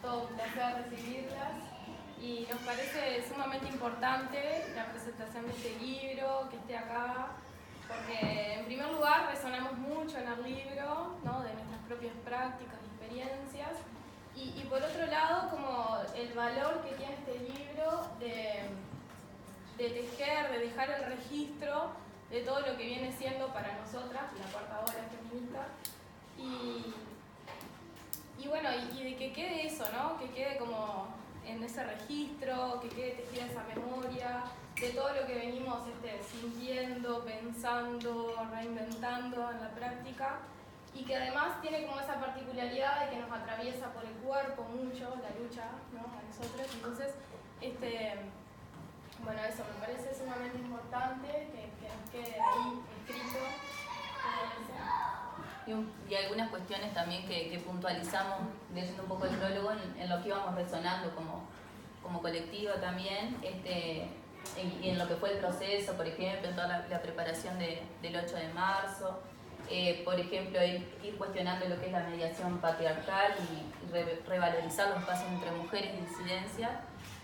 todo un placer recibirlas y nos parece sumamente importante la presentación de este libro, que esté acá, porque en primer lugar resonamos mucho en el libro, ¿no?, de nuestras propias prácticas y experiencias, y por otro lado como el valor que tiene este libro de tejer, de dejar el registro de todo lo que viene siendo para nosotras la cuarta ola feminista, y bueno, y de que quede eso, ¿no?, que quede como en ese registro, que quede tejida esa memoria de todo lo que venimos sintiendo, pensando, reinventando en la práctica, y que además tiene como esa particularidad de que nos atraviesa por el cuerpo mucho la lucha, ¿no?, a nosotros. Entonces, bueno, eso me parece sumamente importante que nos quede ahí escrito. Y algunas cuestiones también que puntualizamos leyendo un poco el prólogo en lo que íbamos resonando como colectivo también, y en lo que fue el proceso, por ejemplo, en toda la preparación del 8 de marzo, por ejemplo, ir cuestionando lo que es la mediación patriarcal y revalorizar los espacios entre mujeres y disidencias,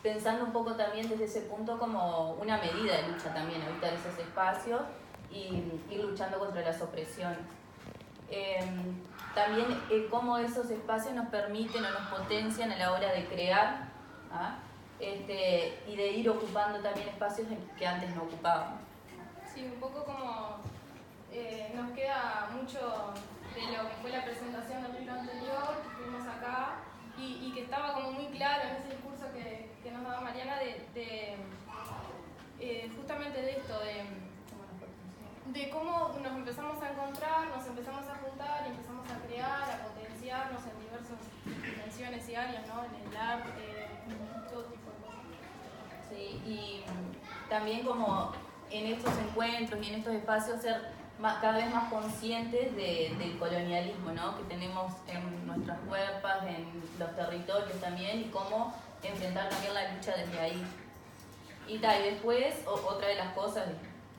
pensando un poco también desde ese punto como una medida de lucha también, evitar esos espacios y ir luchando contra las opresiones. También cómo esos espacios nos permiten o nos potencian a la hora de crear, ¿ah?, y de ir ocupando también espacios que antes no ocupábamos. Sí, un poco como nos queda mucho de lo que fue la presentación del libro anterior, que estuvimos acá, y que estaba como muy claro en ese discurso que nos daba Mariana justamente de esto, de cómo nos empezamos a encontrar, nos empezamos a juntar y empezamos a crear, a potenciarnos en diversas dimensiones y áreas, ¿no?, en el arte, en todo tipo de cosas. Sí, y también como en estos encuentros y en estos espacios ser cada vez más conscientes del colonialismo, ¿no?, que tenemos en nuestras cuerpos, en los territorios también, y cómo enfrentar también la lucha desde ahí. Y después, otra de las cosas,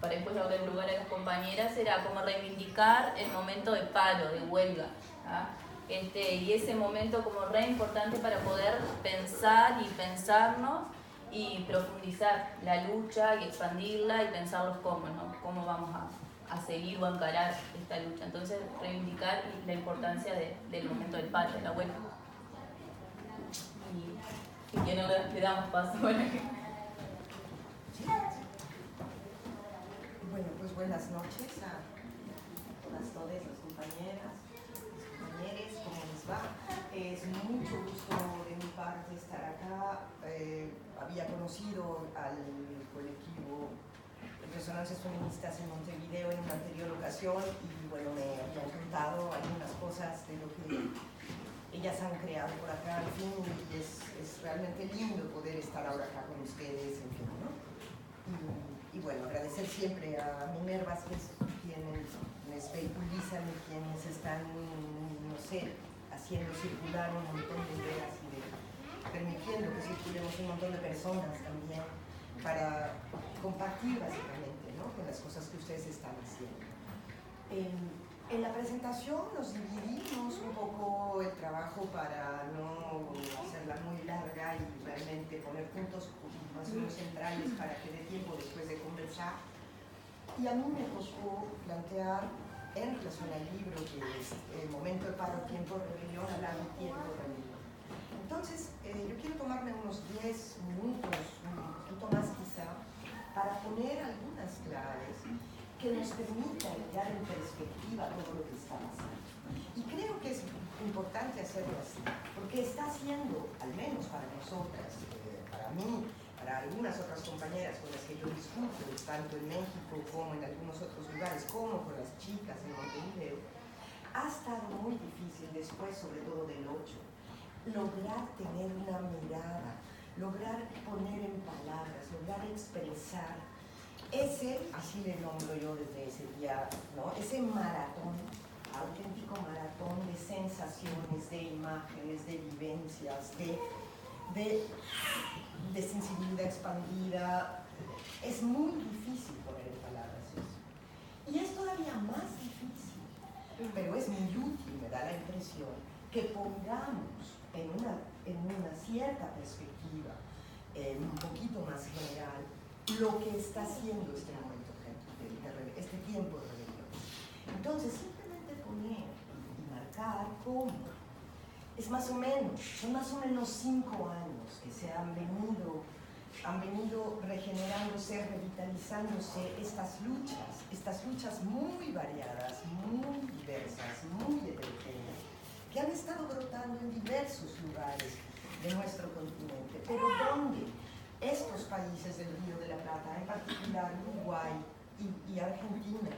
para después darle lugar a las compañeras, era como reivindicar el momento de paro, de huelga, ¿ah? Y ese momento como re importante para poder pensar y pensarnos y profundizar la lucha y expandirla y pensar los cómo, ¿no?, cómo vamos a seguir o a encarar esta lucha. Entonces, reivindicar la importancia del momento del paro, de la huelga. Y que no le damos paso. Bueno, pues buenas noches a todas las compañeras, los compañeros, ¿cómo les va? Es mucho gusto de mi parte estar acá. Había conocido al colectivo Resonancias Feministas en Montevideo en una anterior ocasión y bueno, me habían contado algunas cosas de lo que ellas han creado por acá, en fin, y es realmente lindo poder estar ahora acá con ustedes, en fin, ¿no? Y bueno, agradecer siempre a Minerva Vázquez, quienes vehiculizan y quienes están, no sé, haciendo circular un montón de ideas y permitiendo que circulemos un montón de personas también para compartir básicamente, ¿no?, con las cosas que ustedes están haciendo. En la presentación nos dividimos un poco el trabajo para no hacerla muy larga y realmente poner puntos más o menos centrales para que dé tiempo después de conversar. Y a mí me tocó plantear, en relación al libro, que es el momento de paro, tiempo, rebelión, hablar de tiempo, rebelión. Entonces, yo quiero tomarme unos 10 minutos, un poquito más quizá, para poner algunas claves que nos permitan mirar en perspectiva todo lo que está pasando. Y creo que es importante hacerlo así, porque está haciendo, al menos para nosotras, para mí, para algunas otras compañeras con las que yo discuto, tanto en México como en algunos otros lugares, como con las chicas en Montevideo, ha estado muy difícil después, sobre todo del 8, lograr tener una mirada, lograr poner en palabras, lograr expresar ese, así le nombro yo desde ese día, ¿no?, ese maratón, auténtico maratón de sensaciones, de imágenes, de vivencias, de sensibilidad expandida. Es muy difícil poner en palabras eso. Y es todavía más difícil, pero es muy útil, me da la impresión, que pongamos en una cierta perspectiva, un poquito más general, lo que está haciendo este momento, este tiempo de rebelión. Entonces, simplemente poner y marcar cómo son más o menos 5 años que se han venido regenerándose, revitalizándose estas luchas muy variadas, muy diversas, muy heterogéneas, que han estado brotando en diversos lugares de nuestro continente, pero donde estos países del Río de la Plata, en particular Uruguay y Argentina,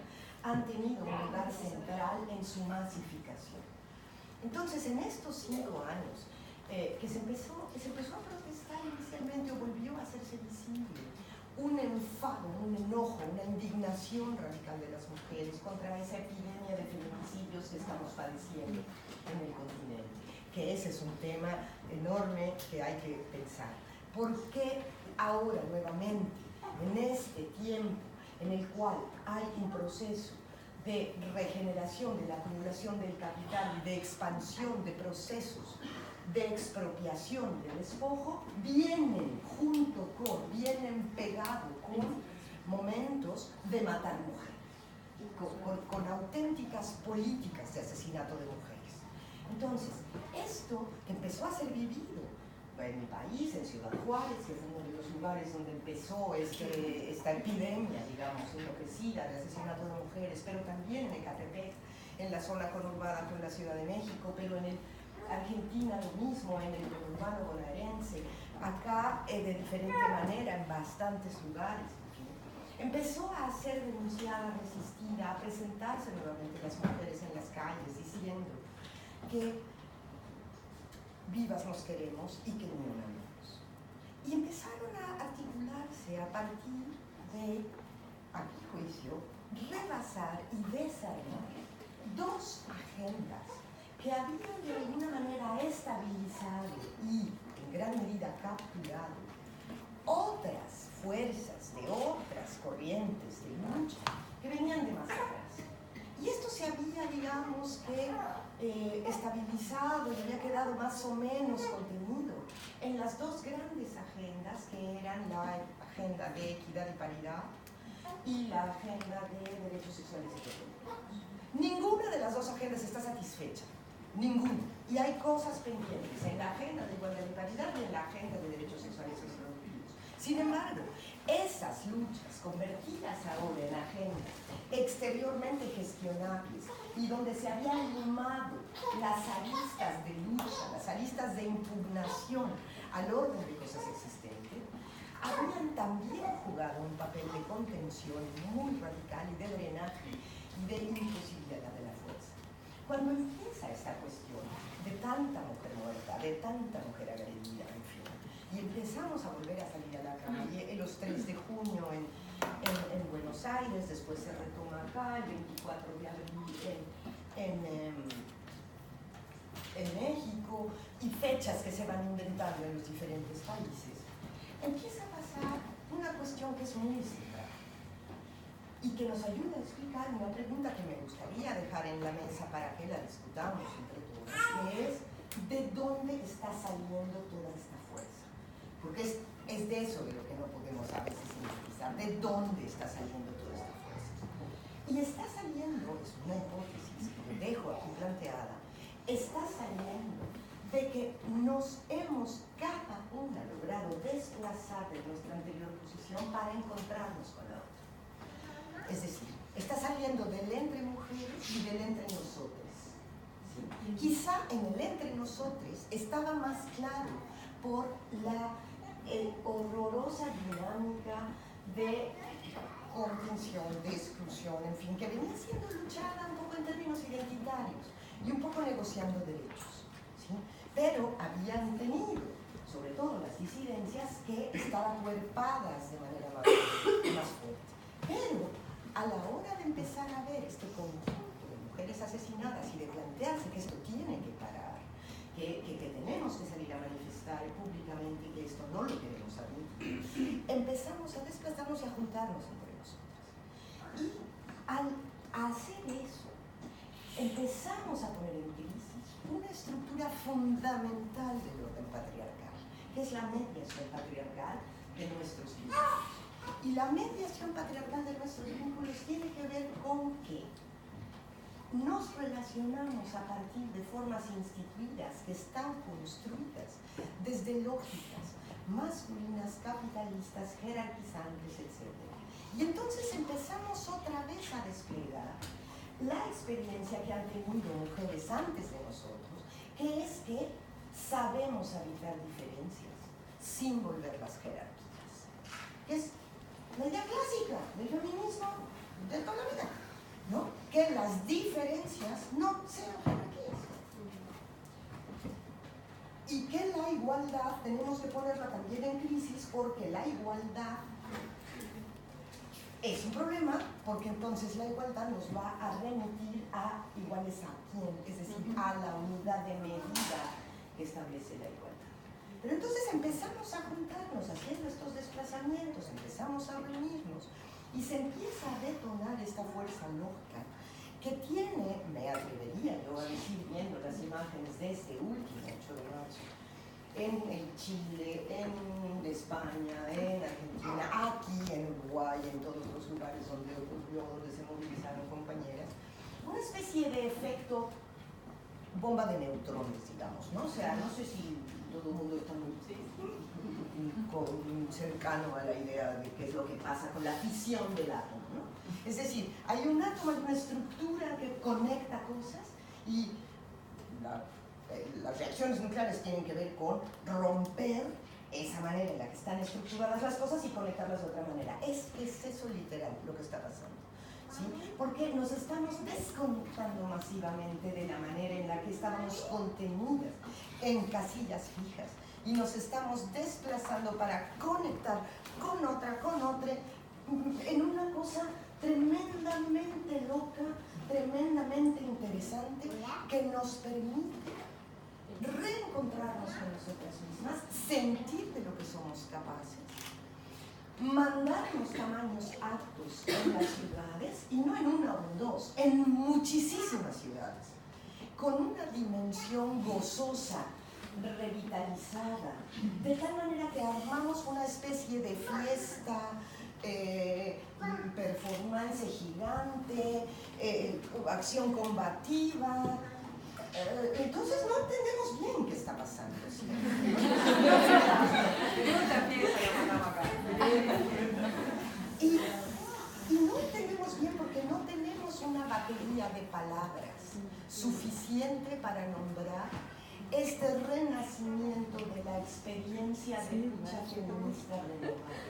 han tenido un lugar central en su masificación. Entonces, en estos 5 años que se empezó a protestar inicialmente, o volvió a hacerse visible un enfado, un enojo, una indignación radical de las mujeres contra esa epidemia de feminicidios que estamos padeciendo en el continente, que ese es un tema enorme que hay que pensar. ¿Por qué ahora nuevamente, en este tiempo en el cual hay un proceso de regeneración, de la acumulación del capital y de expansión de procesos de expropiación y de despojo, vienen pegados con momentos de matar mujeres, con auténticas políticas de asesinato de mujeres? Entonces, esto empezó a ser vivido en mi país, en Ciudad Juárez, que es uno de los lugares donde empezó esta epidemia, digamos, enloquecida de asesinato de mujeres, pero también en Ecatepec, en la zona conurbada con la Ciudad de México, pero en Argentina lo mismo, en el conurbano bonaerense, acá de diferente manera en bastantes lugares. Empezó a ser denunciada, resistida, a presentarse nuevamente las mujeres en las calles diciendo que vivas nos queremos y que ni una menos. Y empezaron a articularse a partir de, a mi juicio, rebasar y desarmar 2 agendas que habían de alguna manera estabilizado y en gran medida capturado otras fuerzas de otras corrientes de lucha que venían de más atrás. Y esto se había, digamos, que estabilizado y había quedado más o menos contenido en las 2 grandes agendas, que eran la agenda de equidad y paridad y la agenda de derechos sexuales y reproductivos. Ninguna de las 2 agendas está satisfecha, ninguna. Y hay cosas pendientes en la agenda de igualdad y paridad y en la agenda de derechos sexuales y reproductivos. Sin embargo, esas luchas convertidas ahora en agendas exteriormente gestionables y donde se habían limado las aristas de lucha, las aristas de impugnación al orden de cosas existentes, habían también jugado un papel de contención muy radical y de drenaje y de imposibilidad de la fuerza. Cuando empieza esta cuestión de tanta mujer muerta, de tanta mujer agredida, en fin, y empezamos a volver a salir a la calle los 3 de junio en Buenos Aires, después se retoma acá, el 24 de abril en México, y fechas que se van inventando en los diferentes países, empieza a pasar una cuestión que es muy central y que nos ayuda a explicar una pregunta que me gustaría dejar en la mesa para que la discutamos entre todos, que es ¿de dónde está saliendo toda esta fuerza? Porque es de eso de lo que no podemos a veces sintetizar, ¿de dónde está saliendo toda esta fuerza? Y está saliendo, es una hipótesis que dejo aquí planteada, está saliendo de que nos hemos cada una logrado desplazar de nuestra anterior posición para encontrarnos con la otra. Es decir, está saliendo del entre mujeres y del entre nosotros. ¿Sí? Quizá en el entre nosotros estaba más claro por la horrorosa dinámica de contención, de exclusión, en fin, que venía siendo luchada un poco en términos identitarios y un poco negociando derechos, ¿sí? Pero habían tenido, sobre todo las disidencias, que estaban cuerpadas de manera más fuerte. Pero a la hora de empezar a ver este conjunto de mujeres asesinadas y de plantearse que esto tiene que parar, que tenemos que salir a manifestar públicamente que esto no lo queremos admitir, empezamos a desplazarnos y a juntarnos entre nosotras. Y al hacer eso, empezamos a poner en crisis una estructura fundamental del orden patriarcal, que es la mediación patriarcal de nuestros vínculos. Y la mediación patriarcal de nuestros vínculos tiene que ver con que nos relacionamos a partir de formas instituidas que están construidas desde lógicas masculinas, capitalistas, jerarquizantes, etc. Y entonces empezamos otra vez a desplegar la experiencia que han tenido mujeres antes de nosotros, que es que sabemos habitar diferencias sin volverlas jerárquicas. Que es la idea clásica del feminismo de toda la vida, ¿no? Que las diferencias no sean jerarquías. Y que la igualdad tenemos que ponerla también en crisis, porque la igualdad es un problema, porque entonces la igualdad nos va a remitir a iguales a quién, es decir, a la unidad de medida que establece la igualdad. Pero entonces empezamos a juntarnos, haciendo estos desplazamientos, empezamos a reunirnos y se empieza a detonar esta fuerza lógica que tiene, me atrevería yo a decir, viendo las imágenes de este último 8 de marzo, en Chile, en España, en Argentina, aquí en Uruguay, en todos los lugares donde ocurrió, donde se movilizaron compañeras, una especie de efecto bomba de neutrones, digamos, ¿no? O sea, no sé si todo el mundo está muy cercano a la idea de qué es lo que pasa con la fisión del átomo, ¿no? Es decir, hay un átomo, hay una estructura que conecta cosas y las reacciones nucleares tienen que ver con romper esa manera en la que están estructuradas las cosas y conectarlas de otra manera. Es eso literal lo que está pasando, ¿sí? Porque nos estamos desconectando masivamente de la manera en la que estábamos contenidas en casillas fijas y nos estamos desplazando para conectar con otra, en una cosa tremendamente loca, tremendamente interesante, que nos permite reencontrarnos con nosotras mismas, sentir de lo que somos capaces, mandarnos tamaños altos en las ciudades, y no en una o en dos, en muchísimas ciudades, con una dimensión gozosa, revitalizada, de tal manera que armamos una especie de fiesta, performance gigante, acción combativa. Entonces no entendemos bien qué está pasando, ¿sí? Y no entendemos bien porque no tenemos una batería de palabras suficiente para nombrar este renacimiento de la experiencia de lucha feminista renovada.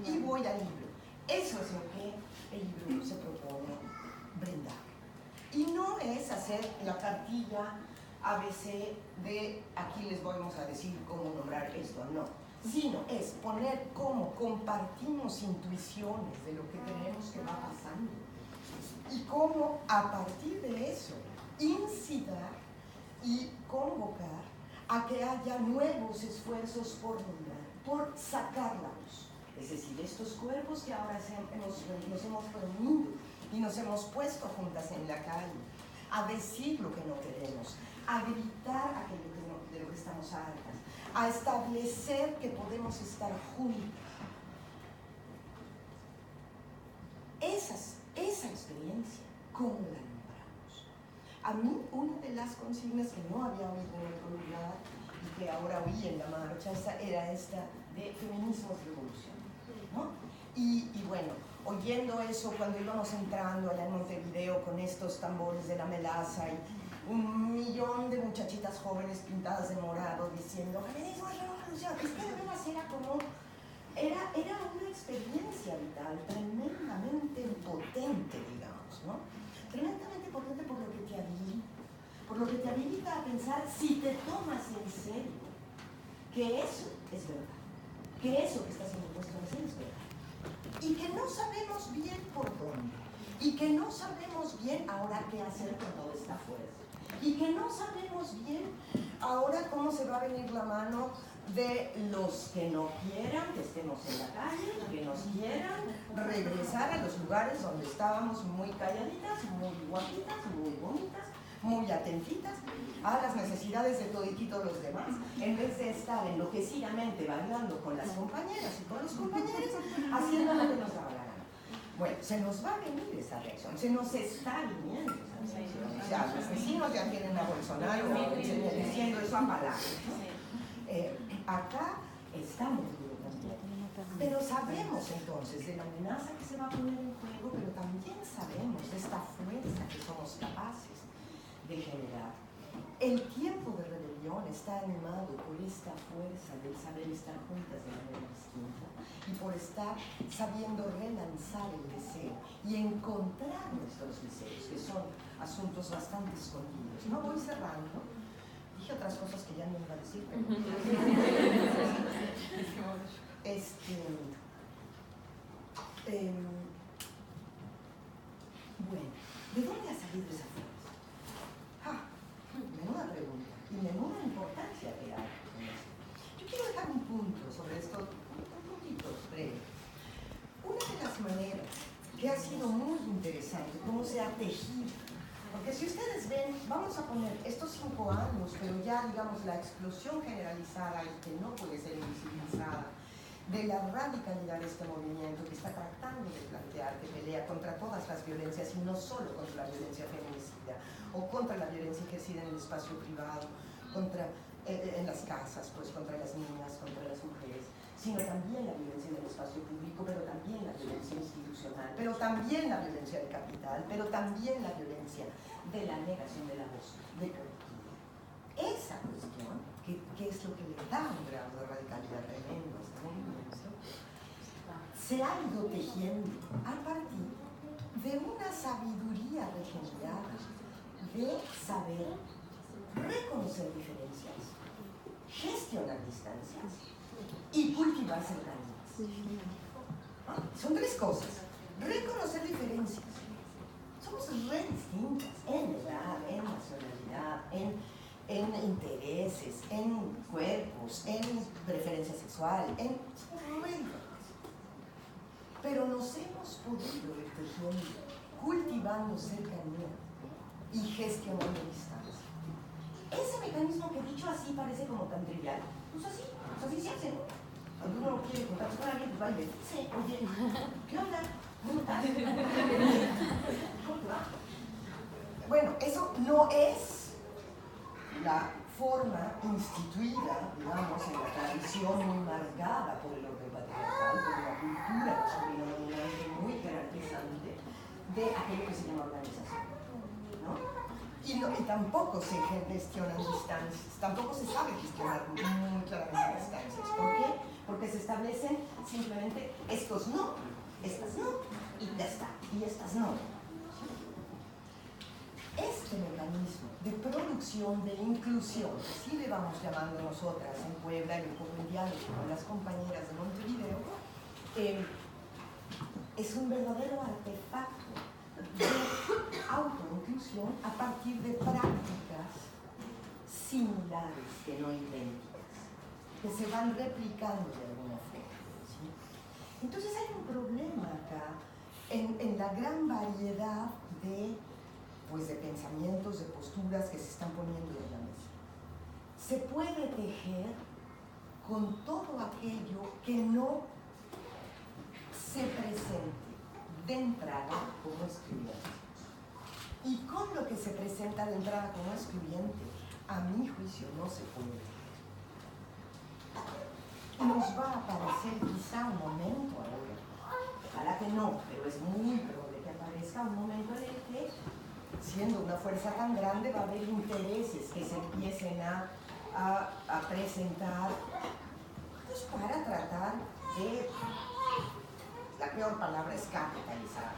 Y voy al libro. Eso es lo que el libro se propone brindar. Y no es hacer la cartilla ABC de aquí les vamos a decir cómo nombrar esto, no. Sino es poner cómo compartimos intuiciones de lo que creemos que va pasando. Y cómo a partir de eso incitar y convocar a que haya nuevos esfuerzos por nombrar, por sacar la luz. Es decir, estos cuerpos que ahora nos hemos reunido y nos hemos puesto juntas en la calle a decir lo que no queremos, a gritar aquello de lo que estamos hartas, a establecer que podemos estar juntas. Esa experiencia, ¿cómo la nombramos? A mí, una de las consignas que no había oído en otro lugar y que ahora oí en la marcha era esta de feminismo y revolución, ¿no? Y bueno, oyendo eso cuando íbamos entrando allá en Montevideo con estos tambores de la melaza y un millón de muchachitas jóvenes pintadas de morado diciendo feminismo y revolución, es que además era como, era una experiencia vital tremendamente potente, digamos, ¿no? Tremendamente potente por lo que te habilita a pensar, si te tomas en serio, que eso es verdad, que eso que está siendo puesto en escena es verdad. Y que no sabemos bien por dónde, y que no sabemos bien ahora qué hacer con toda esta fuerza, y que no sabemos bien ahora cómo se va a venir la mano de los que no quieran que estemos en la calle, que nos quieran regresar a los lugares donde estábamos muy calladitas, muy guapitas, muy bonitas, muy atentitas a las necesidades de todititos los demás, en vez de estar enloquecidamente bailando con las compañeras y con los compañeros, haciendo lo que nos daba la gana. Bueno, se nos va a venir esa reacción, se nos está viniendo esa reacción. O sea, los vecinos ya tienen a Bolsonaro diciendo eso a palabras, ¿no? Acá estamos viendo también. Pero sabemos entonces de la amenaza que se va a poner en juego, pero también sabemos de esta fuerza que somos capaces de generar. El tiempo de rebelión está animado por esta fuerza del saber estar juntas de manera distinta y por estar sabiendo relanzar el deseo y encontrar nuestros deseos, que son asuntos bastante escondidos. No voy cerrando, dije otras cosas que ya no iba a decir, pero... bueno, ¿de dónde ha salido esa fuerza? Menuda pregunta y menuda importancia que hay. Yo quiero dejar un punto sobre esto, un puntito breve. Una de las maneras que ha sido muy interesante, cómo se ha tejido, porque si ustedes ven, vamos a poner estos 5 años, pero ya digamos la explosión generalizada y que no puede ser invisibilizada, de la radicalidad de este movimiento que está tratando de plantear que pelea contra todas las violencias y no solo contra la violencia feminicida o contra la violencia ejercida en el espacio privado, contra, en las casas, pues contra las niñas, contra las mujeres, sino también la violencia en el espacio público, pero también la violencia institucional, pero también la violencia del capital, pero también la violencia de la negación de la voz del colectivo. Esa cuestión, que es lo que le da un grado de radicalidad tremendo a este movimiento, se ha ido tejiendo a partir de una sabiduría regenerada, de saber reconocer diferencias, gestionar distancias y cultivar cercanías. Son 3 cosas. Reconocer diferencias. Somos re distintas en edad, en nacionalidad, en intereses, en cuerpos, en preferencia sexual, somos re diferentes. Pero nos hemos podido ir tejiendo, cultivando cercanía y gestionando distancia. Ese mecanismo que dicho así parece como tan trivial, pues así se hace, ¿no? Cuando uno quiere contarse con alguien, pues va y le dice, oye, ¿qué onda? ¿Cómo estás? ¿Cómo te va? Bueno, eso no es la forma instituida, digamos, en la tradición muy marcada por el orden patriarcal, por una cultura que es dominante muy jerarquizante de aquello que se llama organización, ¿no? Y tampoco se gestionan distancias, tampoco se sabe gestionar muy claramente distancias. ¿Por qué? Porque se establecen simplemente estos no, estas no, y ya está, y estas no. Este mecanismo de producción de inclusión, que sí le vamos llamando nosotras en Puebla y un poco en diálogo con las compañeras de Montevideo, es un verdadero artefacto de autoinclusión a partir de prácticas similares, que no idénticas, que se van replicando de alguna forma, ¿sí? Entonces hay un problema acá en la gran variedad de pensamientos, de posturas que se están poniendo en la mesa. Se puede tejer con todo aquello que no se presente de entrada como excluyente. Y con lo que se presenta de entrada como excluyente, a mi juicio no se puede. Nos va a aparecer quizá un momento ahora, ojalá que no, pero es muy probable que aparezca un momento en el que, siendo una fuerza tan grande, va a haber intereses que se empiecen a presentar, pues para tratar de, la peor palabra es capitalizar,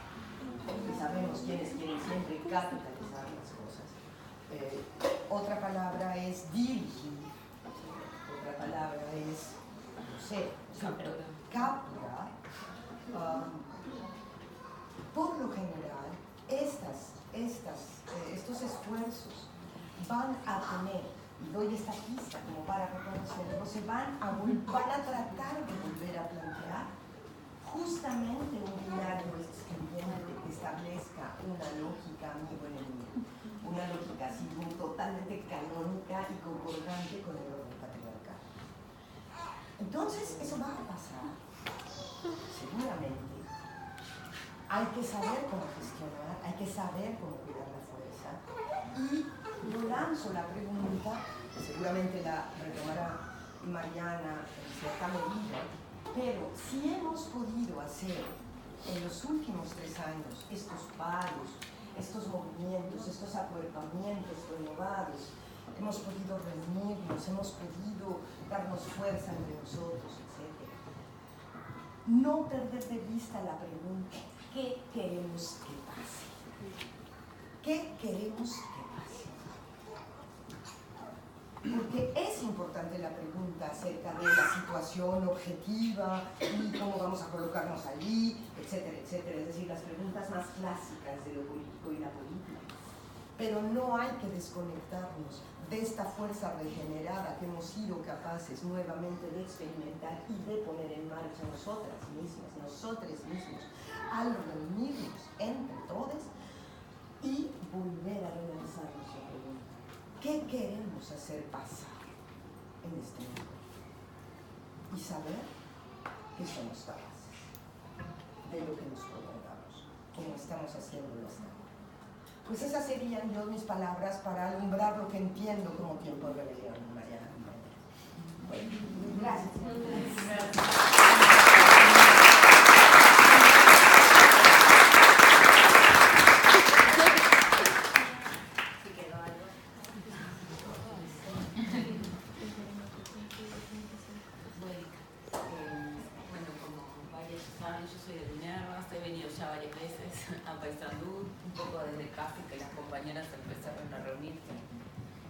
y sabemos quiénes quieren siempre capitalizar las cosas. Otra palabra es dirigir, otra palabra es, no sé, capturar. Por lo general, estos esfuerzos van a tener, y doy esta pista como para reconocerlo, van a tratar de volver a plantear justamente un diálogo excluyente que establezca una lógica amigo-enemigo. una lógica así totalmente canónica y concordante con el orden patriarcal. Entonces, eso va a pasar, seguramente. Hay que saber cómo gestionar, hay que saber cómo cuidar la fuerza. Y yo lanzo la pregunta, que seguramente la retomará Mariana en cierta medida, pero si hemos podido hacer en los últimos 3 años estos paros, estos movimientos, estos acuerpamientos renovados, hemos podido reunirnos, hemos podido darnos fuerza entre nosotros, etc. No perder de vista la pregunta, ¿qué queremos que pase? ¿Qué queremos que pase? Porque es importante la pregunta acerca de la situación objetiva y cómo vamos a colocarnos allí, etcétera, etcétera. Es decir, las preguntas más clásicas de lo político y la política. Pero no hay que desconectarnos de esta fuerza regenerada que hemos sido capaces nuevamente de experimentar y de poner en marcha nosotras mismas, nosotros mismos, al reunirnos entre todos y volver a relanzarnos la pregunta. ¿Qué queremos hacer pasar en este mundo? Y saber que somos capaces de lo que nos propongamos, como estamos haciéndolo hasta ahora. Pues esas serían yo mis palabras para alumbrar lo que entiendo como tiempo de rebelión, Mariana. Bueno, gracias. Empezaron a reunirse,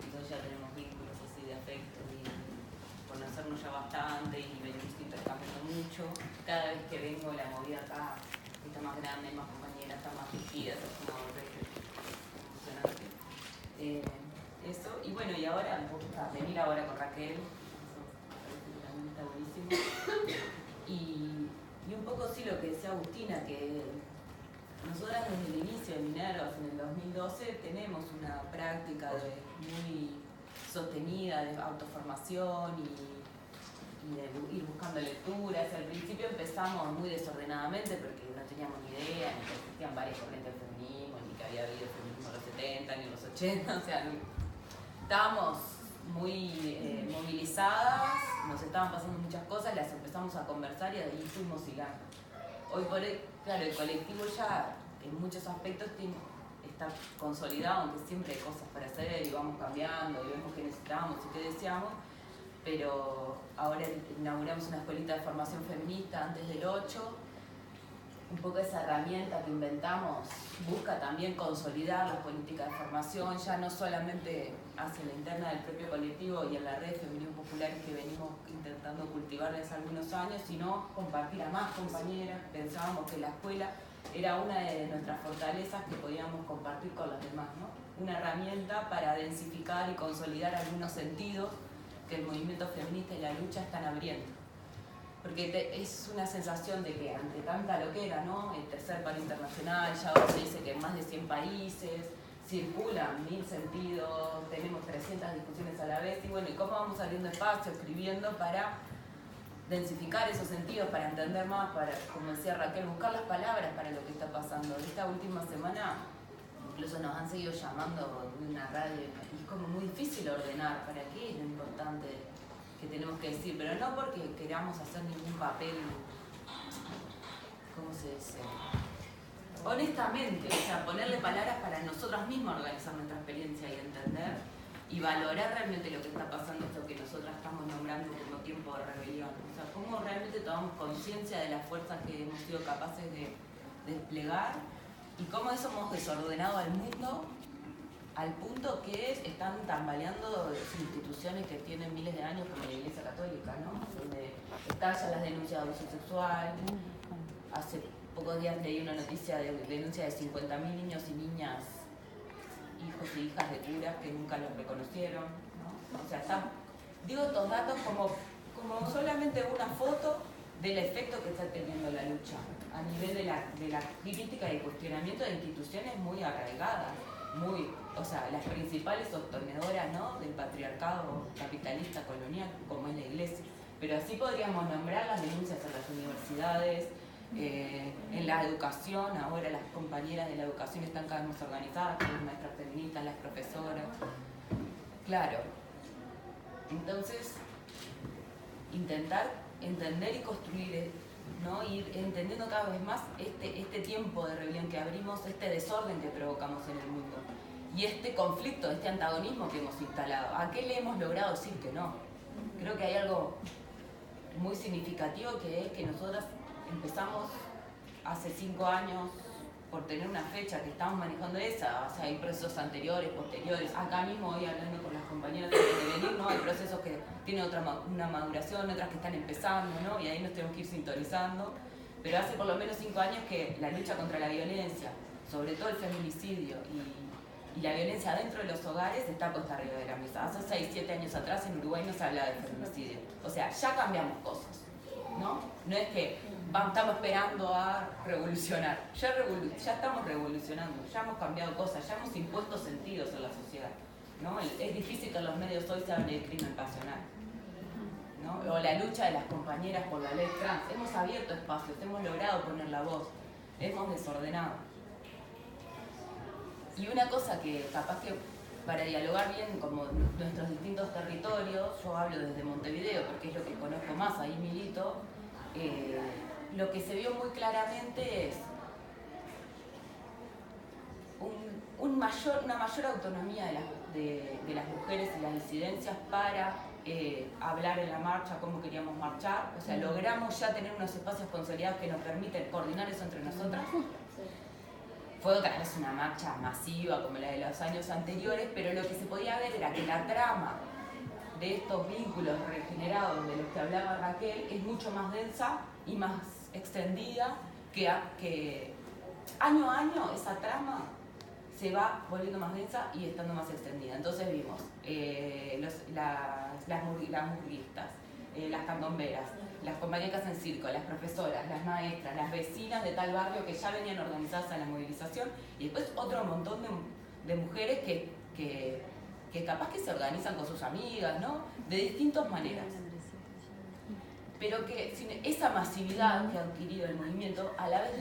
entonces ya tenemos vínculos así de afecto y conocernos ya bastante y venimos intercambiando mucho. Cada vez que vengo la movida acá está más grande, más compañeras, está más rígida, es como emocionante. Eso, y bueno, y ahora un poco venir ahora con Raquel, eso parece que también está buenísimo. Y un poco sí lo que decía Agustina, que nosotras desde el inicio de Minervas, en el 2012, tenemos una práctica muy sostenida de autoformación y de ir buscando lecturas. Al principio empezamos muy desordenadamente porque no teníamos ni idea, ni que existían varias corrientes del feminismo, ni que había habido feminismo en los 70, ni en los 80, o sea, estábamos muy movilizadas, nos estaban pasando muchas cosas, las empezamos a conversar y ahí fuimos hilando. Hoy por hoy, claro, el colectivo ya en muchos aspectos está consolidado, aunque siempre hay cosas para hacer y vamos cambiando y vemos qué necesitamos y qué deseamos, pero ahora inauguramos una escuelita de formación feminista antes del 8. Un poco esa herramienta que inventamos busca también consolidar las políticas de formación, ya no solamente hacia la interna del propio colectivo y en la red Feminismos Populares que venimos intentando cultivar desde algunos años, sino compartir a más compañeras. Pensábamos que la escuela era una de nuestras fortalezas que podíamos compartir con los demás, ¿no? Una herramienta para densificar y consolidar algunos sentidos que el movimiento feminista y la lucha están abriendo. Porque es una sensación de que ante tanta loquera, ¿no? El tercer paro internacional, ya ahora se dice que en más de 100 países circulan 1000 sentidos, tenemos 300 discusiones a la vez, y bueno, ¿y cómo vamos abriendo espacio, escribiendo para densificar esos sentidos, para entender más, para, como decía Raquel, buscar las palabras para lo que está pasando? Esta última semana incluso nos han seguido llamando de una radio y es como muy difícil ordenar para qué es lo importante que tenemos que decir, pero no porque queramos hacer ningún papel, ¿cómo se dice? Honestamente, o sea, ponerle palabras para nosotras mismas organizar nuestra experiencia y entender y valorar realmente lo que está pasando, esto que nosotras estamos nombrando como tiempo de rebelión. O sea, cómo realmente tomamos conciencia de las fuerzas que hemos sido capaces de desplegar y cómo eso hemos desordenado al mundo al punto que están tambaleando instituciones que tienen miles de años como la Iglesia Católica, ¿no? Donde estallan las denuncias de abuso sexual. Hace pocos días leí una noticia de denuncia de 50.000 niños y niñas, hijos y hijas de curas que nunca los reconocieron, ¿no? O sea, digo estos datos como solamente una foto del efecto que está teniendo la lucha a nivel de la crítica y cuestionamiento de instituciones muy arraigadas, muy o sea, las principales sostenedoras, ¿no?, del patriarcado capitalista colonial, como es la Iglesia. Pero así podríamos nombrar las denuncias en las universidades, en la educación. Ahora las compañeras de la educación están cada vez más organizadas, las maestras feministas, las profesoras. Claro. Entonces, intentar entender y construir, ¿no?, ir entendiendo cada vez más este tiempo de rebelión que abrimos, este desorden que provocamos en el mundo y este conflicto, este antagonismo que hemos instalado. ¿A qué le hemos logrado decir que no? Creo que hay algo muy significativo, que es que nosotras empezamos hace 5 años, por tener una fecha que estamos manejando esa, o sea, hay procesos anteriores, posteriores. Acá mismo, hoy hablando con las compañeras de venir, ¿no?, hay procesos que tienen una maduración, otras que están empezando, ¿no?, y ahí nos tenemos que ir sintonizando. Pero hace por lo menos 5 años que la lucha contra la violencia, sobre todo el feminicidio y la violencia dentro de los hogares, está puesta arriba de la mesa. Hace 6, 7 años atrás en Uruguay no se hablaba de feminicidio. O sea, ya cambiamos cosas, ¿no? No es que estamos esperando a revolucionar. Ya estamos revolucionando, ya hemos cambiado cosas, ya hemos impuesto sentidos en la sociedad, ¿no? Es difícil que en los medios hoy se hable de crimen pasional, ¿no? O la lucha de las compañeras por la ley trans. Hemos abierto espacios, hemos logrado poner la voz, hemos desordenado. Y una cosa que capaz que para dialogar bien como nuestros distintos territorios, yo hablo desde Montevideo porque es lo que conozco más, ahí milito, lo que se vio muy claramente es una mayor autonomía de las mujeres y las disidencias para hablar en la marcha, cómo queríamos marchar. O sea, logramos ya tener unos espacios consolidados que nos permiten coordinar eso entre nosotras. Fue otra vez una marcha masiva como la de los años anteriores, pero lo que se podía ver era que la trama de estos vínculos regenerados de los que hablaba Raquel es mucho más densa y más extendida, que año a año esa trama se va volviendo más densa y estando más extendida. Entonces vimos las murguistas, las candomberas, las compañeras en circo, las profesoras, las maestras, las vecinas de tal barrio que ya venían organizadas en la movilización, y después otro montón de mujeres que capaz que se organizan con sus amigas, ¿no?, de distintas maneras. Pero que sin esa masividad que ha adquirido el movimiento, a la vez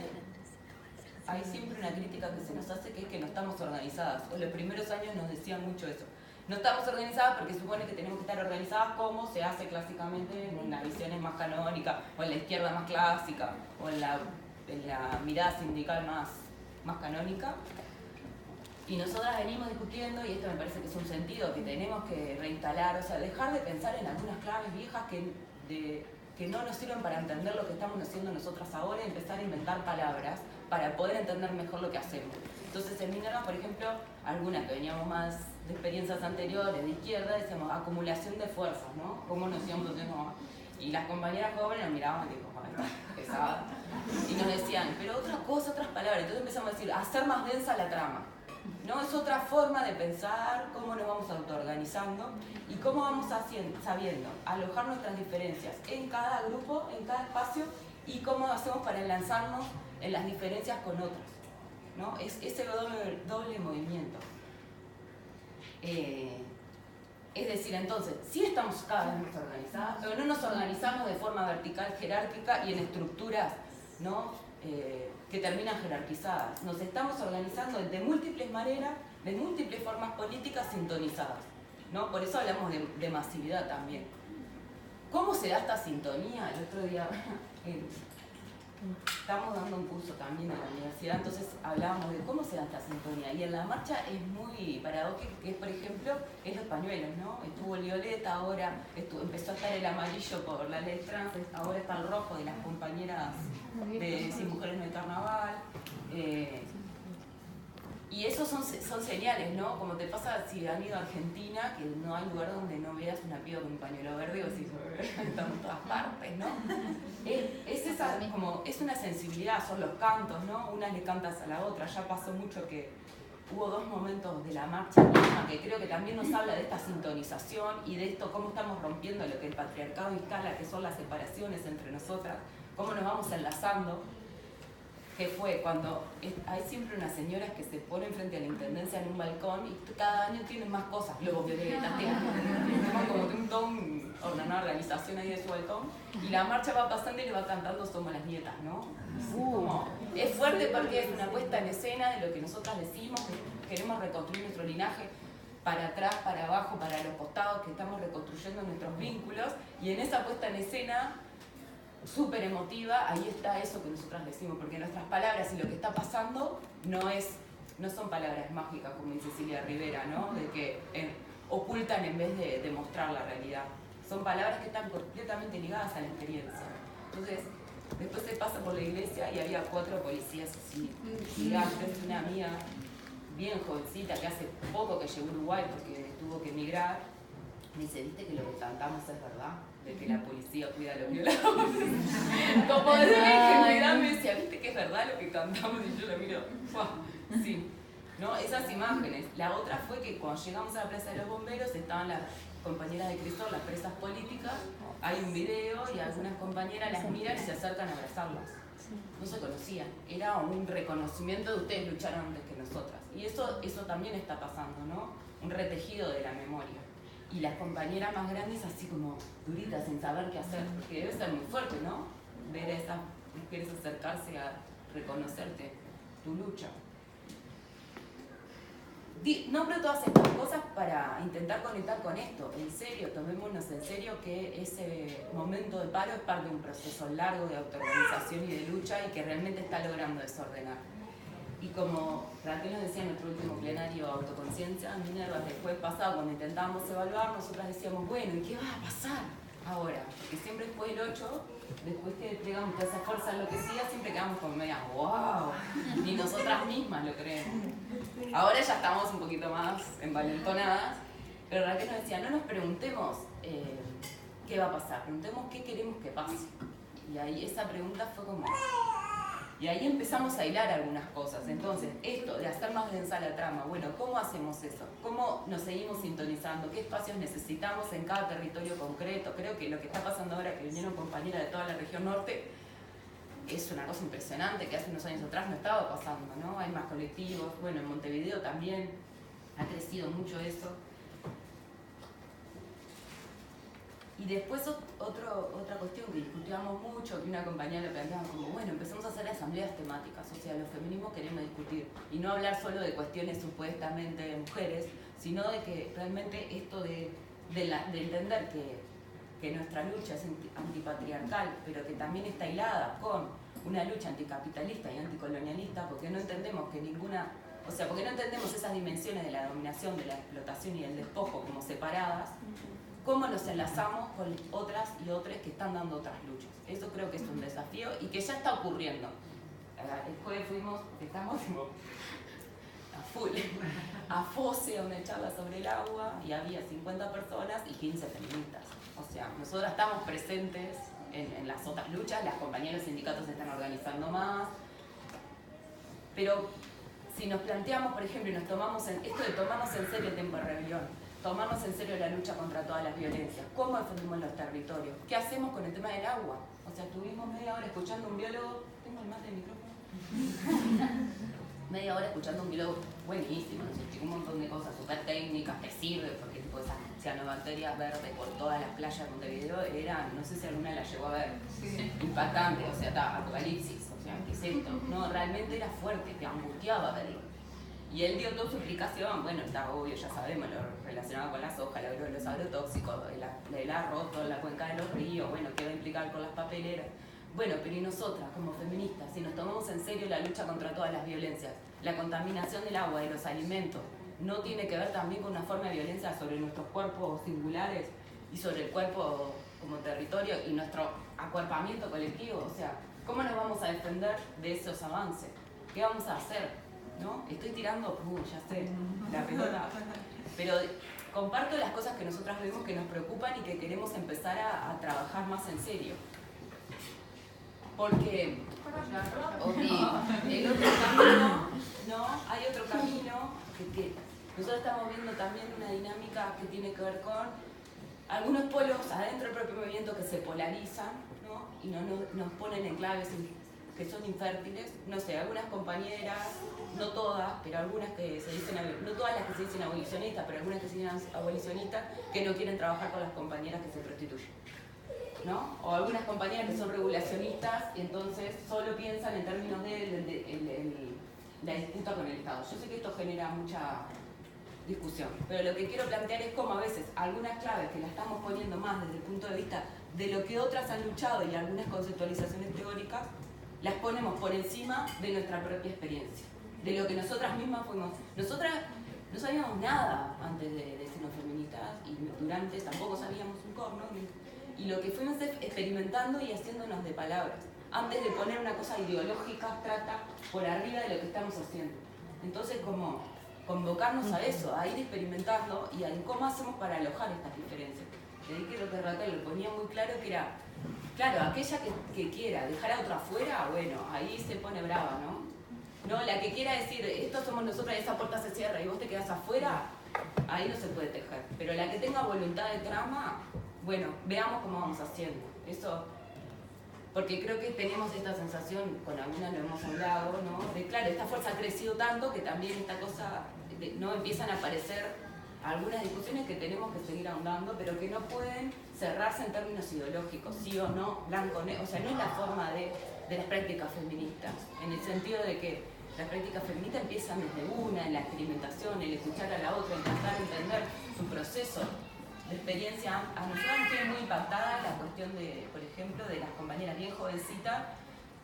hay siempre una crítica que se nos hace, que es que no estamos organizadas. O los primeros años nos decían mucho eso. No estamos organizadas porque supone que tenemos que estar organizadas como se hace clásicamente en las visiones más canónicas, o en la izquierda más clásica, o en la mirada sindical más canónica. Y nosotras venimos discutiendo, y esto me parece que es un sentido que tenemos que reinstalar, o sea, dejar de pensar en algunas claves viejas que no nos sirven para entender lo que estamos haciendo nosotras ahora, y empezar a inventar palabras para poder entender mejor lo que hacemos. Entonces en Minerva, por ejemplo, algunas que veníamos más de experiencias anteriores, de izquierda, decíamos acumulación de fuerzas, ¿no? ¿Cómo nos íbamos haciendo? Y las compañeras jóvenes nos miraban y dijo, ay, pesada. Y nos decían, pero otra cosa, otras palabras. Entonces empezamos a decir, hacer más densa la trama, ¿no? Es otra forma de pensar cómo nos vamos autoorganizando y cómo vamos sabiendo alojar nuestras diferencias en cada grupo, en cada espacio, y cómo hacemos para enlazarnos en las diferencias con otros, ¿no? Es ese doble movimiento. Es decir, entonces, sí estamos cada vez más organizadas, pero no nos organizamos de forma vertical, jerárquica y en estructuras, ¿no?, que terminan jerarquizadas. Nos estamos organizando de múltiples maneras, de múltiples formas políticas sintonizadas, ¿no? Por eso hablamos de masividad también. ¿Cómo se da esta sintonía? El otro día estamos dando un curso también en la universidad, entonces hablábamos de cómo se da esta sintonía. Y en la marcha es muy paradójico, que es, por ejemplo, es los pañuelos, ¿no? Estuvo el violeta, ahora empezó a estar el amarillo por la ley trans, ahora está el rojo de las compañeras de Sin Mujeres en el Carnaval. Y esos son señales, ¿no? Como te pasa si han ido a Argentina, que no hay lugar donde no veas una piba con un pañuelo verde, o si están en todas partes, ¿no? Es una sensibilidad, son los cantos, ¿no? Unas le cantas a la otra. Ya pasó mucho que hubo 2 momentos de la marcha misma que creo que también nos habla de esta sintonización y de esto, cómo estamos rompiendo lo que el patriarcado instala, que son las separaciones entre nosotras, cómo nos vamos enlazando. que fue cuando hay siempre unas señoras que se ponen frente a la intendencia en un balcón y cada año tienen más cosas, globos violetas, tienen como una organización ahí de su balcón, y la marcha va pasando y le va cantando Somos las Nietas, ¿no? Es fuerte porque es una puesta en escena de lo que nosotras decimos, que queremos reconstruir nuestro linaje para atrás, para abajo, para los costados, que estamos reconstruyendo nuestros vínculos, y en esa puesta en escena súper emotiva, ahí está eso que nosotras decimos, porque nuestras palabras y lo que está pasando no son palabras mágicas, como dice Silvia Rivera, ¿no? De que ocultan en vez de mostrar la realidad. Son palabras que están completamente ligadas a la experiencia. Entonces, después se pasa por la iglesia y había 4 policías así, gigantes, una amiga bien jovencita que hace poco que llegó a Uruguay porque tuvo que emigrar, me dice, ¿viste que lo que cantamos es verdad? De que la policía cuida a los violadores. Como desde la ingenuidad me decía, ¿viste que es verdad lo que cantamos? Y yo la miro, ¡buah! Sí, ¿no? Esas imágenes. La otra fue que cuando llegamos a la Plaza de los Bomberos estaban las compañeras de Crisol, las presas políticas, hay un video y algunas compañeras las miran y se acercan a abrazarlas. No se conocían, era un reconocimiento de ustedes lucharon antes que nosotras. Y eso también está pasando, ¿no? Un retejido de la memoria. Y las compañeras más grandes así como duritas, sin saber qué hacer, porque debe ser muy fuerte, ¿no? Ver a esas mujeres acercarse a reconocerte, tu lucha. Nombro todas estas cosas para intentar conectar con esto. En serio, tomémonos en serio que ese momento de paro es parte de un proceso largo de autoorganización y de lucha y que realmente está logrando desordenar. Y como Raquel nos decía en nuestro último plenario Autoconciencia, en Minerva, el jueves pasado, cuando intentábamos evaluar, nosotras decíamos, bueno, ¿y qué va a pasar ahora? Porque siempre después del 8, después que desplegamos toda esa fuerza enloquecida, siempre quedamos como media, wow, ni nosotras mismas lo creemos. Ahora ya estamos un poquito más envalentonadas, pero Raquel nos decía, no nos preguntemos qué va a pasar, preguntemos qué queremos que pase. Y ahí esa pregunta fue como... Y ahí empezamos a hilar algunas cosas. Entonces, esto de hacer más densa la trama, bueno, ¿cómo hacemos eso? ¿Cómo nos seguimos sintonizando? ¿Qué espacios necesitamos en cada territorio concreto? Creo que lo que está pasando ahora, que vinieron compañeras de toda la región norte, es una cosa impresionante que hace unos años atrás no estaba pasando, ¿no? Hay más colectivos, bueno, en Montevideo también ha crecido mucho eso. Y después otra cuestión que discutíamos mucho, que una compañera le planteaba como, bueno, empezamos a hacer asambleas temáticas, o sea, los feminismos queremos discutir, y no hablar solo de cuestiones supuestamente de mujeres, sino de que realmente esto de entender que nuestra lucha es antipatriarcal, pero que también está hilada con una lucha anticapitalista y anticolonialista, porque no entendemos que porque no entendemos esas dimensiones de la dominación, de la explotación y del despojo como separadas, cómo nos enlazamos con otras y otros que están dando otras luchas. Eso creo que es un desafío y que ya está ocurriendo. El jueves estamos a full, a FOSE, una charla sobre el agua, y había 50 personas y 15 feministas. O sea, nosotras estamos presentes en las otras luchas, las compañeras sindicatos se están organizando más, pero si nos planteamos, por ejemplo, y nos tomamos esto de tomarnos en serio el tiempo de rebelión, tomarnos en serio la lucha contra todas las violencias, cómo defendemos los territorios, qué hacemos con el tema del agua. O sea, estuvimos media hora escuchando un biólogo, ¿tengo el mate del micrófono? Media hora escuchando un biólogo buenísimo, nos explicó un montón de cosas súper técnicas que sirven, porque tipo esas cianobacterias verdes por todas las playas de Montevideo eran, no sé si alguna la llegó a ver, impactante, o sea, estaba apocalipsis, o sea, ¿qué es esto? No, realmente era fuerte, te angustiaba verlo. Y él dio toda su explicación, bueno, está obvio, ya sabemos, lo relacionado con la soja, los agrotóxicos, el arroz, toda la cuenca de los ríos, bueno, qué va a implicar con las papeleras. Bueno, pero y nosotras, como feministas, si nos tomamos en serio la lucha contra todas las violencias, la contaminación del agua y los alimentos, ¿no tiene que ver también con una forma de violencia sobre nuestros cuerpos singulares y sobre el cuerpo como territorio y nuestro acuerpamiento colectivo? O sea, ¿cómo nos vamos a defender de esos avances? ¿Qué vamos a hacer? ¿No? Estoy tirando, ya sé, la pelota, pero comparto las cosas que nosotras vemos que nos preocupan y que queremos empezar a trabajar más en serio. Porque el otro camino, ¿no? Hay otro camino que nosotros estamos viendo también una dinámica que tiene que ver con algunos polos adentro del propio movimiento que se polarizan, ¿no? Y no nos ponen en claves que son infértiles, no sé, algunas compañeras, no todas, pero algunas que se dicen, no todas las que se dicen abolicionistas, pero algunas que se dicen abolicionistas, que no quieren trabajar con las compañeras que se prostituyen, ¿no? O algunas compañeras que son regulacionistas y entonces solo piensan en términos de la disputa con el Estado. Yo sé que esto genera mucha discusión, pero lo que quiero plantear es cómo a veces algunas claves que las estamos poniendo más desde el punto de vista de lo que otras han luchado y algunas conceptualizaciones teóricas, las ponemos por encima de nuestra propia experiencia, de lo que nosotras mismas fuimos. Nosotras no sabíamos nada antes de decirnos feministas y durante tampoco sabíamos un corno, y lo que fuimos experimentando y haciéndonos de palabras, antes de poner una cosa ideológica abstracta por arriba de lo que estamos haciendo. Entonces, como convocarnos a eso, a ir experimentando y a cómo hacemos para alojar estas diferencias. Le dije lo que Raquel lo ponía muy claro, que era, claro, aquella que quiera dejar a otra afuera, bueno, ahí se pone brava, ¿no? No, la que quiera decir, estos somos nosotras y esa puerta se cierra y vos te quedás afuera, ahí no se puede tejer. Pero la que tenga voluntad de trama, bueno, veamos cómo vamos haciendo. Eso, porque creo que tenemos esta sensación, con algunas lo hemos hablado, ¿no? De claro, esta fuerza ha crecido tanto que también esta cosa, ¿no? Empiezan a aparecer algunas discusiones que tenemos que seguir ahondando, pero que no pueden cerrarse en términos ideológicos, sí o no, blanco o negro. O sea, no es la forma de las prácticas feministas, en el sentido de que las prácticas feministas empiezan desde una, en la experimentación, el escuchar a la otra, intentar entender su proceso de experiencia. A nosotros nos tiene muy impactada la cuestión de, por ejemplo, de las compañeras bien jovencitas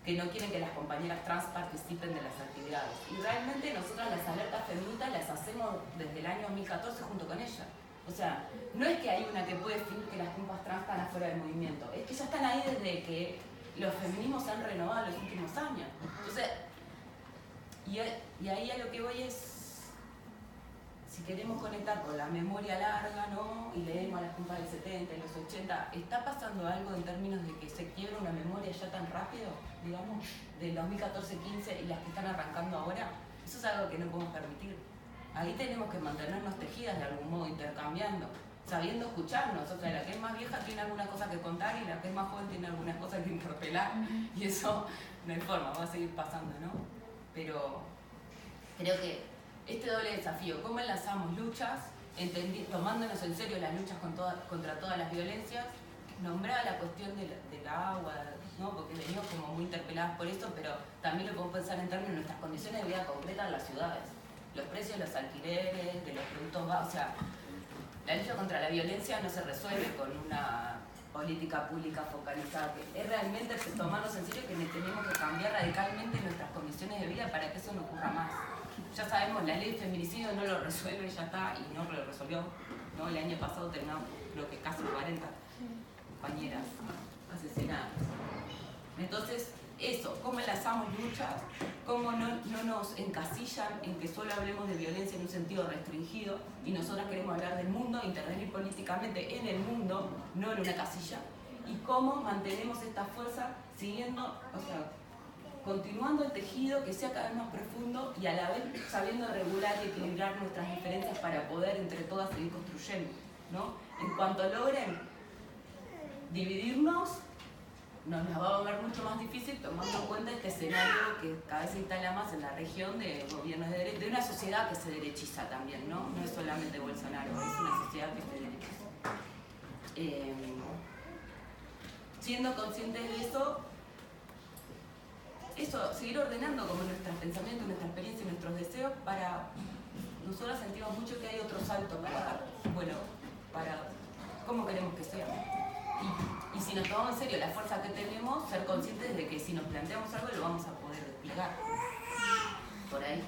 que no quieren que las compañeras trans participen de las actividades. Y realmente nosotros las alertas feministas las hacemos desde el año 2014 junto con ellas. O sea, no es que hay una que puede decir que las compas trans están afuera del movimiento, es que ya están ahí desde que los feminismos se han renovado en los últimos años. Entonces, y ahí a lo que voy es, si queremos conectar con la memoria larga, ¿no? Y leemos a las compas del 70 y los 80, ¿está pasando algo en términos de que se quiebra una memoria ya tan rápido, digamos, del 2014-15 y las que están arrancando ahora? Eso es algo que no podemos permitir. Ahí tenemos que mantenernos tejidas de algún modo, intercambiando, sabiendo escucharnos. O sea, la que es más vieja tiene algunas cosas que contar y la que es más joven tiene algunas cosas que interpelar. Y eso no hay forma, va a seguir pasando, ¿no? Pero creo que este doble desafío, cómo enlazamos luchas, tomándonos en serio las luchas contra todas las violencias, nombraba la cuestión del agua, ¿no? Porque venimos como muy interpeladas por eso, pero también lo podemos pensar en términos de nuestras condiciones de vida concretas en las ciudades. Los precios de los alquileres, de los productos básicos, o sea, la lucha contra la violencia no se resuelve con una política pública focalizada, es realmente tomarnos en serio que tenemos que cambiar radicalmente nuestras condiciones de vida para que eso no ocurra más. Ya sabemos, la ley de feminicidio no lo resuelve, ya está, y no lo resolvió, ¿no? El año pasado terminamos, creo que casi 40 compañeras asesinadas. Entonces, eso, cómo enlazamos luchas, cómo no nos encasillan en que solo hablemos de violencia en un sentido restringido y nosotras queremos hablar del mundo, intervenir políticamente en el mundo, no en una casilla, y cómo mantenemos esta fuerza siguiendo, o sea, continuando el tejido que sea cada vez más profundo y a la vez sabiendo regular y equilibrar nuestras diferencias para poder entre todas seguir construyendo, ¿no? En cuanto logren dividirnos, nos la va a volver mucho más difícil tomando en cuenta este escenario que cada vez se instala más en la región de gobiernos de derecha, de una sociedad que se derechiza también, ¿no? No es solamente Bolsonaro, es una sociedad que se derechiza. Siendo conscientes de eso, seguir ordenando como nuestros pensamientos, nuestra experiencia y nuestros deseos para... Nosotros sentimos mucho que hay otro salto para dar, bueno, para cómo queremos que sea. Y si nos tomamos en serio la fuerza que tenemos, ser conscientes de que si nos planteamos algo lo vamos a poder explicar. Por ahí.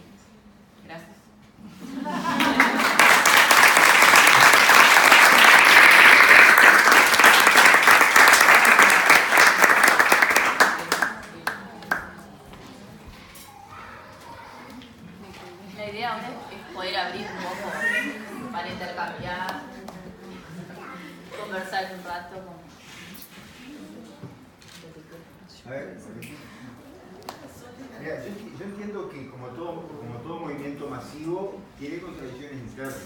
Gracias. La idea ahora es poder abrir un poco para intercambiar, conversar un rato. A ver, mira, yo entiendo que como todo movimiento masivo tiene contradicciones internas,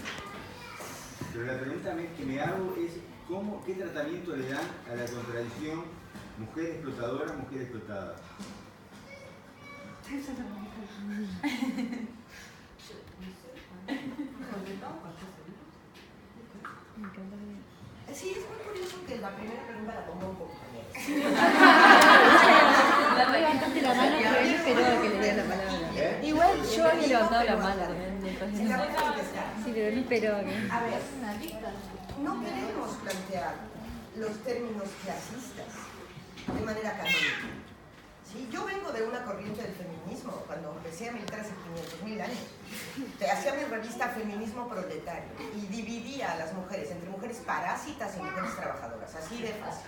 pero la pregunta que me hago es ¿qué tratamiento le dan a la contradicción mujer explotadora, mujer explotada? Sí, es muy curioso que la primera pregunta la pongo un poco. Levantaste la mano, pero él esperó que le diera la palabra. Igual yo había levantado la mano también. Sí, pero él esperó que... A ver, no queremos plantear los términos clasistas de manera canónica. ¿Sí? Yo vengo de una corriente del feminismo, cuando empecé a militar hace 500.000 años. Hacía mi revista Feminismo Proletario y dividía a las mujeres entre mujeres parásitas y mujeres trabajadoras, así de fácil.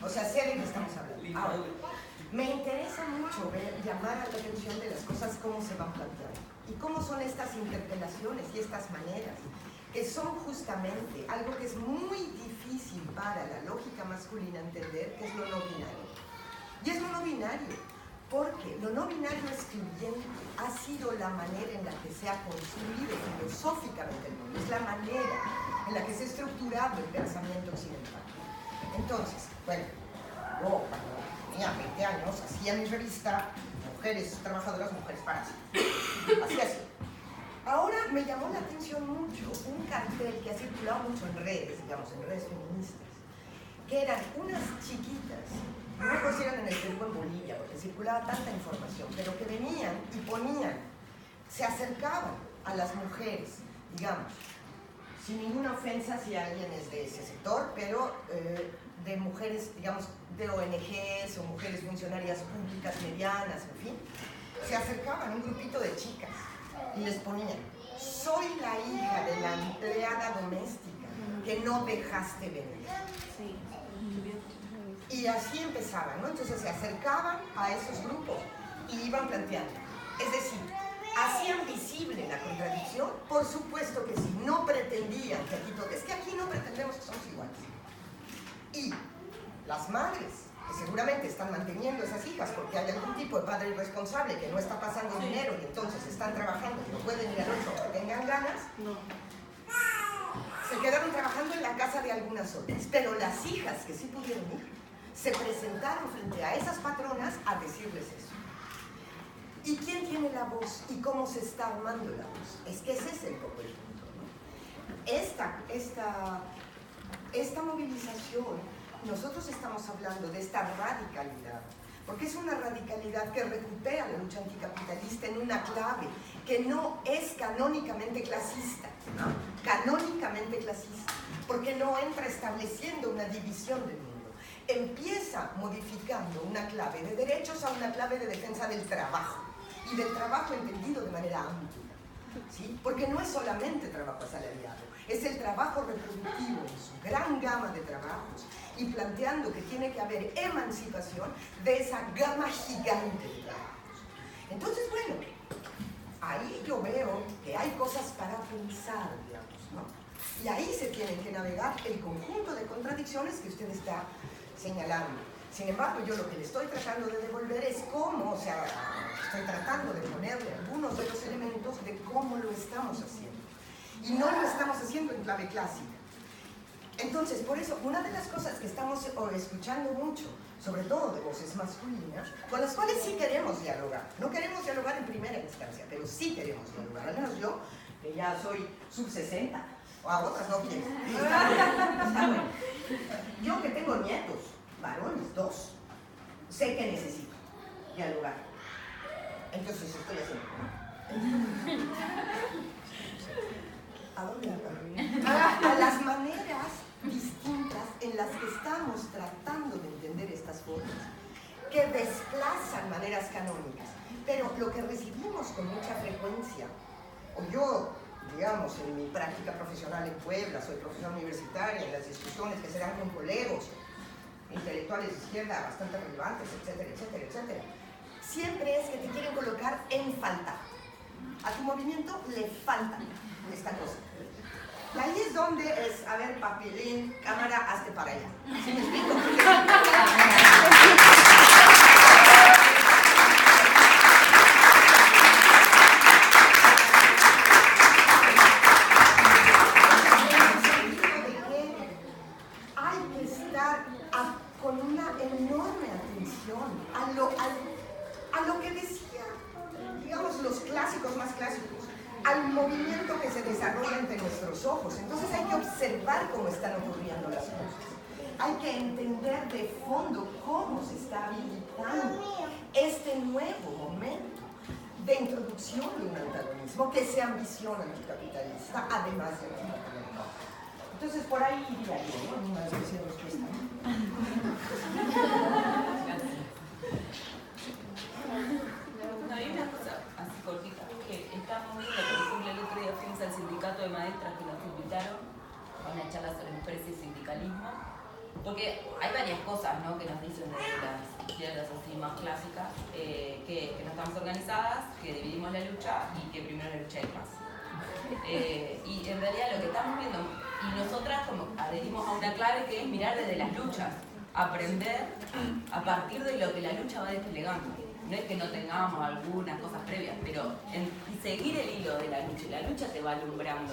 O sea, sé de qué estamos hablando. Ahora, me interesa mucho llamar a la atención de las cosas, cómo se van planteando y cómo son estas interpelaciones y estas maneras, que son justamente algo que es muy difícil para la lógica masculina entender, que es lo no binario. Y es lo no binario, porque lo no binario excluyente ha sido la manera en la que se ha construido filosóficamente el mundo, es la manera en la que se ha estructurado el pensamiento occidental. Entonces, bueno, yo cuando tenía 20 años hacía mi revista Mujeres Trabajadoras, Mujeres Parásitas. Así. Ahora me llamó la atención mucho un cartel que ha circulado mucho en redes, digamos, en redes feministas, que eran unas chiquitas, no me acuerdo si eran en el Perú o en Bolivia, porque circulaba tanta información, pero que venían y ponían, se acercaban a las mujeres, digamos, sin ninguna ofensa si alguien es de ese sector, pero de mujeres, digamos, de ONGs o mujeres funcionarias públicas medianas, en fin, se acercaban un grupito de chicas y les ponían: soy la hija de la empleada doméstica que no dejaste venir. Y así empezaban, ¿no? Entonces se acercaban a esos grupos y iban planteando. Es decir, hacían visible la contradicción. Por supuesto que sí, no pretendían que aquí todo... Es que aquí no pretendemos que somos iguales. Y las madres, que seguramente están manteniendo esas hijas porque hay algún tipo de padre irresponsable que no está pasando dinero y entonces están trabajando y no pueden ir al otro que tengan ganas, se quedaron trabajando en la casa de algunas otras. Pero las hijas que sí pudieron ir, se presentaron frente a esas patronas a decirles eso. ¿Y quién tiene la voz? ¿Y cómo se está armando la voz? Es que ese es el poco el punto, ¿no? Esta movilización, nosotros estamos hablando de esta radicalidad, porque es una radicalidad que recupera la lucha anticapitalista en una clave que no es canónicamente clasista, ¿no? Canónicamente clasista, porque no entra estableciendo una división del mundo. Empieza modificando una clave de derechos a una clave de defensa del trabajo, y del trabajo entendido de manera amplia, ¿sí? Porque no es solamente trabajo asalariado, es el trabajo reproductivo en su gran gama de trabajos, y planteando que tiene que haber emancipación de esa gama gigante de trabajos. Entonces, bueno, ahí yo veo que hay cosas para pensar, digamos, ¿no? Y ahí se tienen que navegar el conjunto de contradicciones que usted está señalando. Sin embargo, yo lo que le estoy tratando de devolver es cómo, o sea, estoy tratando de ponerle algunos de los elementos de cómo lo estamos haciendo. Y no lo estamos haciendo en clave clásica. Entonces, por eso, una de las cosas que estamos escuchando mucho, sobre todo de voces masculinas, con las cuales sí queremos dialogar. No queremos dialogar en primera instancia, pero sí queremos dialogar. Al menos yo, que ya soy sub-60, o a otras no quieren. Está bueno. Yo que tengo nietos, varones, 2, sé que necesito dialogar. Entonces estoy haciendo. ¿A dónde a las maneras distintas en las que estamos tratando de entender estas formas, que desplazan maneras canónicas. Pero lo que recibimos con mucha frecuencia, o yo, digamos, en mi práctica profesional en Puebla, soy profesora universitaria, en las discusiones que se dan con colegas intelectuales de izquierda bastante relevantes, etcétera, etcétera, etcétera, siempre es que te quieren colocar en falta. A tu movimiento le falta esta cosa. Y ahí es donde es, a ver, papelín, cámara, hazte para allá. ¿Sí me explico? Con una enorme atención a lo que decía digamos, los clásicos más clásicos, al movimiento que se desarrolla ante nuestros ojos. Entonces hay que observar cómo están ocurriendo las cosas. Hay que entender de fondo cómo se está habilitando este nuevo momento de introducción de un antagonismo que se ambiciona en el capitalista, además de los patriarcados. Entonces, por ahí iría yo, ¿no? Una especie de respuesta. No, hay una cosa así cortita, que estamos viendo, por ejemplo, el otro día fuimos al sindicato de maestras que nos invitaron a una charla sobre mujeres y sindicalismo, porque hay varias cosas, ¿no?, que nos dicen desde las izquierdas así más clásicas, que no estamos organizadas, que dividimos la lucha y que primero la lucha hay paz. Y en realidad lo que estamos viendo, y nosotras como adherimos a una clave que es mirar desde las luchas, aprender a partir de lo que la lucha va desplegando. No es que no tengamos algunas cosas previas, pero seguir el hilo de la lucha te va alumbrando.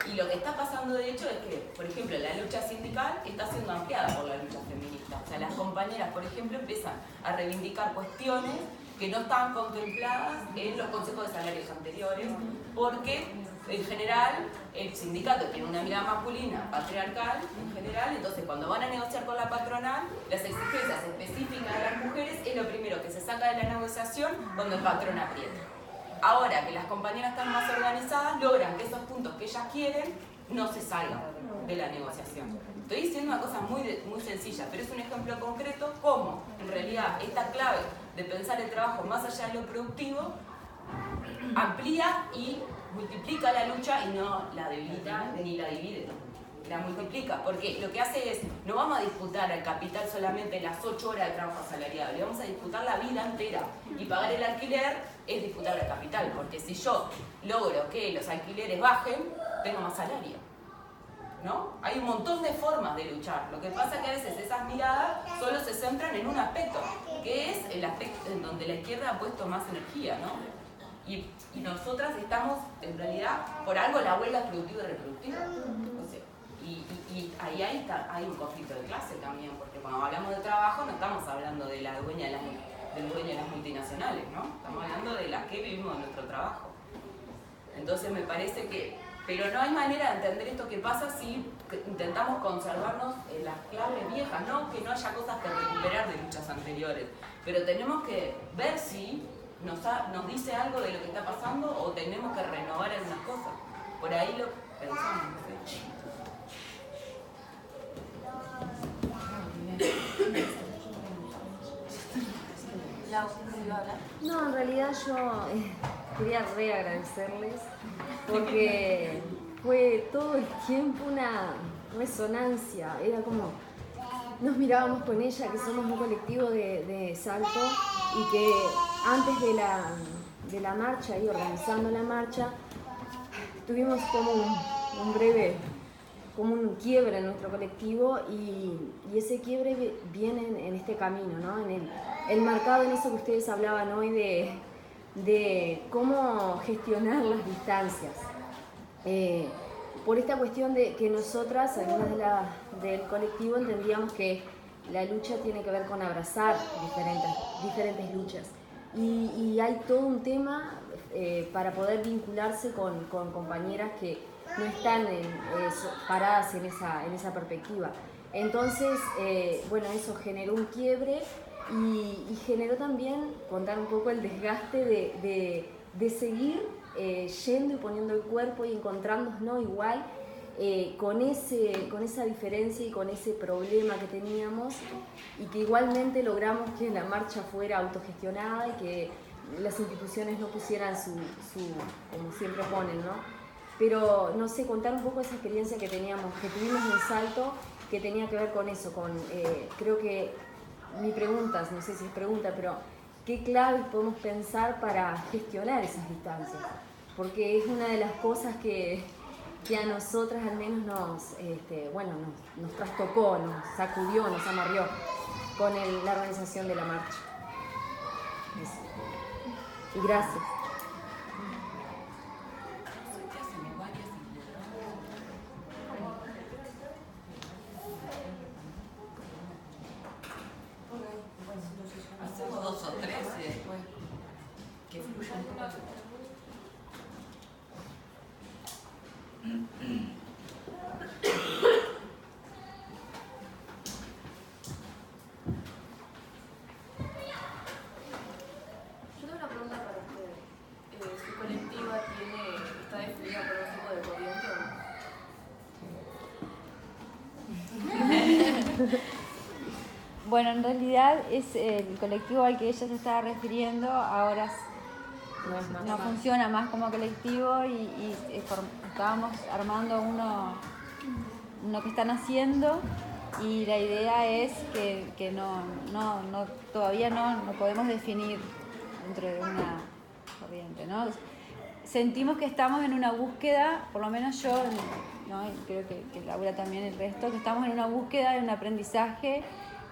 Y lo que está pasando de hecho es que, por ejemplo, la lucha sindical está siendo ampliada por la lucha feminista. O sea, las compañeras, por ejemplo, empiezan a reivindicar cuestiones que no estaban contempladas en los consejos de salarios anteriores, porque en general el sindicato tiene una mirada masculina, patriarcal en general, entonces cuando van a negociar con la patronal, las exigencias específicas de las mujeres es lo primero que se saca de la negociación cuando el patrón aprieta. Ahora que las compañeras están más organizadas, logran que esos puntos que ellas quieren no se salgan de la negociación. Estoy diciendo una cosa muy sencilla, pero es un ejemplo concreto cómo en realidad esta clave de pensar el trabajo más allá de lo productivo amplía y multiplica la lucha y no la debilita ni la divide, la multiplica, porque lo que hace es, no vamos a disputar al capital solamente las 8 horas de trabajo asalariado, le vamos a disputar la vida entera, y pagar el alquiler es disputar al capital, porque si yo logro que los alquileres bajen, tengo más salario, ¿no? Hay un montón de formas de luchar, lo que pasa es que a veces esas miradas solo se centran en un aspecto, que es el aspecto en donde la izquierda ha puesto más energía, ¿no? Y nosotras estamos, en realidad, por algo la huelga es productiva y reproductiva. O sea, y ahí hay un conflicto de clase también, porque cuando hablamos de trabajo no estamos hablando de la dueña de las multinacionales, ¿no? Estamos hablando de las que vivimos de nuestro trabajo. Entonces me parece que, pero no hay manera de entender esto que pasa si intentamos conservarnos en las claves viejas, ¿no? Que no haya cosas que recuperar de luchas anteriores, pero tenemos que ver si nos dice algo de lo que está pasando o tenemos que renovar algunas cosas. Por ahí lo pensamos, no sé. No, en realidad yo quería reagradecerles porque fue todo el tiempo una resonancia, era como nos mirábamos con ella, que somos un colectivo de Salto y que antes de la marcha y organizando la marcha tuvimos como un breve, como un quiebre en nuestro colectivo y ese quiebre viene en este camino, ¿no? El marcado en eso que ustedes hablaban hoy de cómo gestionar las distancias. Por esta cuestión de que nosotras, algunas del colectivo, entendíamos que la lucha tiene que ver con abrazar diferentes luchas. Y hay todo un tema para poder vincularse con compañeras que no están paradas en esa perspectiva. Entonces, bueno, eso generó un quiebre y generó también, contar un poco el desgaste de seguir yendo y poniendo el cuerpo y encontrándonos, ¿no?, igual con esa diferencia y con ese problema que teníamos, y que igualmente logramos que la marcha fuera autogestionada y que las instituciones no pusieran su como siempre ponen, ¿no? Pero, no sé, contar un poco esa experiencia que tuvimos en Salto, que tenía que ver con eso, creo que mi pregunta, no sé si es pregunta, pero ¿qué claves podemos pensar para gestionar esas distancias? Porque es una de las cosas que a nosotras al menos nos trastocó, nos sacudió, nos amarrió con la organización de la marcha. Eso. Y gracias. Hacemos 2 o 3 y después que fluya. Bueno, en realidad es el colectivo al que ella se estaba refiriendo, ahora no funciona más como colectivo y estábamos armando uno que están haciendo y la idea es que todavía no podemos definir dentro de una corriente, ¿no? Sentimos que estamos en una búsqueda, por lo menos yo, ¿no? Y creo que Laura también, el resto, que estamos en una búsqueda de un aprendizaje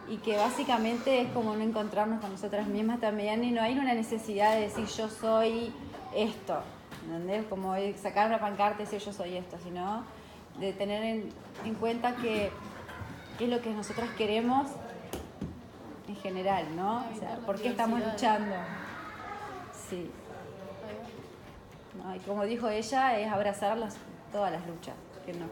y que básicamente es como no encontrarnos con nosotras mismas también y no hay una necesidad de decir yo soy esto, ¿entendés? Como sacar una pancarta y decir yo soy esto, sino de tener en cuenta que es lo que nosotras queremos en general, ¿no? O sea, ¿por qué estamos luchando? Sí. ¿No? Y como dijo ella, es abrazar todas las luchas, que no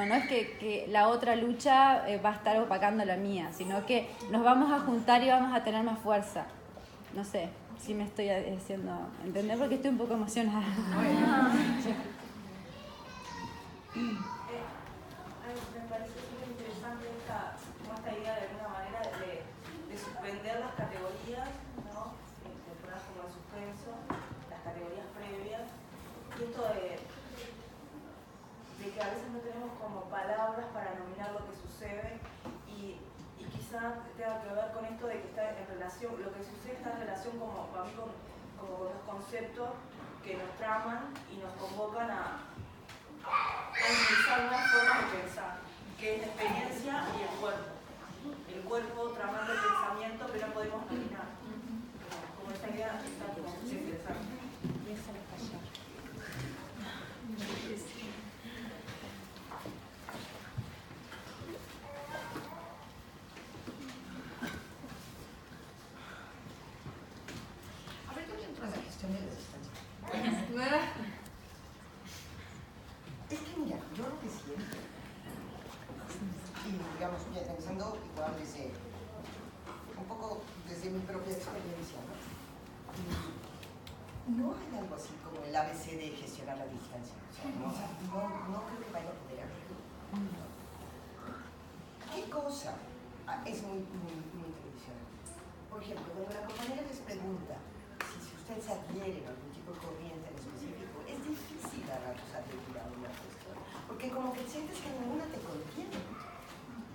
es que la otra lucha va a estar opacando la mía, sino que nos vamos a juntar y vamos a tener más fuerza. No sé si me estoy haciendo entender porque estoy un poco emocionada. Me parece súper interesante esta idea de alguna manera de suspender las categorías, ¿no? Ponerlas como en suspenso, las categorías previas, y esto de que a veces no tenemos como palabras para nominar lo que sucede y quizás tenga que ver con esto de que está en relación, lo que sucede está en relación como para mí con los conceptos que nos traman y nos convocan a analizar unas formas de pensar, que es la experiencia y el cuerpo. El cuerpo tramando el pensamiento que no podemos nominar. Como esta idea está como interesante. Es que mira, yo lo que siento, y digamos, pensando igual un poco desde mi propia experiencia, no hay algo así como el ABC de gestionar la distancia, o sea, no creo que vaya a poder haberlo. ¿Qué cosa? Es muy tradicional. Por ejemplo, cuando la compañera les pregunta si ustedes adhieren a algún tipo de corriente en específico, es difícil darnos adherir a una cuestión, porque como que sientes que ninguna te contiene.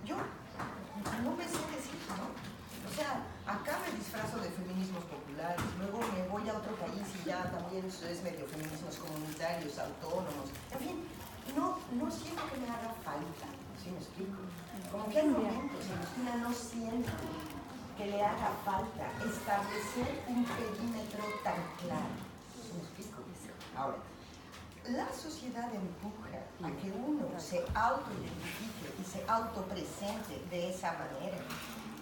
Yo no me sé decir, ¿no? O sea, acá me disfrazo de feminismos populares, luego me voy a otro país y ya también es medio feminismos comunitarios, autónomos, en fin, no siento que me haga falta, ¿sí me explico? Como que hay momentos en los que una no siente que le haga falta establecer un perímetro tan claro. ¿Sí me explico? Ahora, la sociedad empuja a que uno se autoidentifique y se autopresente de esa manera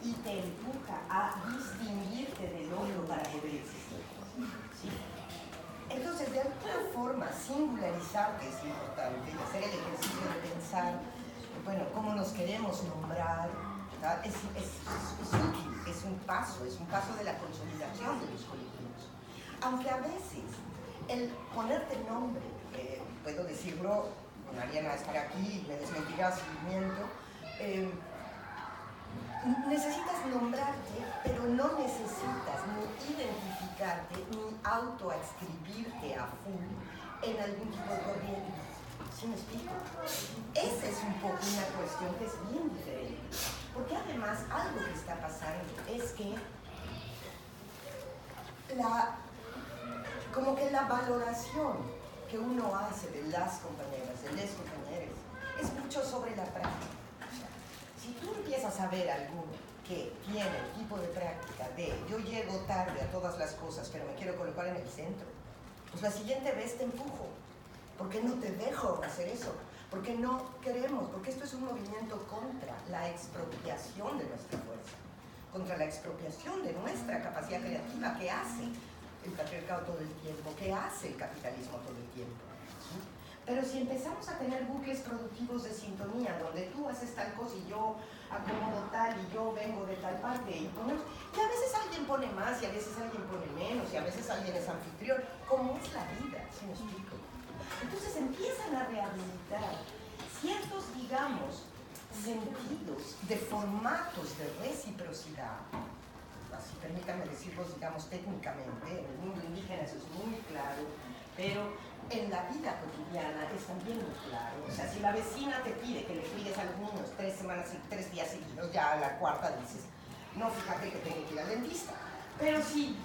y te empuja a distinguirte del otro para poder existir. ¿Sí? Entonces, de alguna forma, singularizarte es importante, hacer el ejercicio de pensar, bueno, cómo nos queremos nombrar, es útil, es un paso de la consolidación de los colectivos. Aunque a veces el ponerte nombre, puedo decirlo, Mariana estará aquí, me desmentirá si miento, necesitas nombrarte, pero no necesitas ni identificarte ni autoadscribirte a full en algún tipo de corriente. ¿Sí me explico? Esa es un poco una cuestión que es bien diferente. Porque además algo que está pasando es que como que la valoración que uno hace de las compañeras, de los compañeros, es mucho sobre la práctica. O sea, si tú empiezas a ver alguno que tiene el tipo de práctica de yo llego tarde a todas las cosas, pero me quiero colocar en el centro, pues la siguiente vez te empujo. Porque no te dejo hacer eso, porque no queremos, porque esto es un movimiento contra la expropiación de nuestra fuerza, contra la expropiación de nuestra capacidad creativa que hace el patriarcado todo el tiempo, que hace el capitalismo todo el tiempo. ¿Sí? Pero si empezamos a tener bucles productivos de sintonía, donde tú haces tal cosa y yo acomodo tal y yo vengo de tal parte, y a veces alguien pone más y a veces alguien pone menos y a veces alguien es anfitrión, como es la vida, ¿sí me explico? Entonces empiezan a rehabilitar ciertos, digamos, sentidos, de formatos de reciprocidad. Así, permítanme decirlo, digamos, técnicamente, en el mundo indígena eso es muy claro, pero en la vida cotidiana es también muy claro. O sea, si la vecina te pide que le cuides a los niños 3 días seguidos, ya a la cuarta dices, no, fíjate que tengo que ir al dentista. Pero si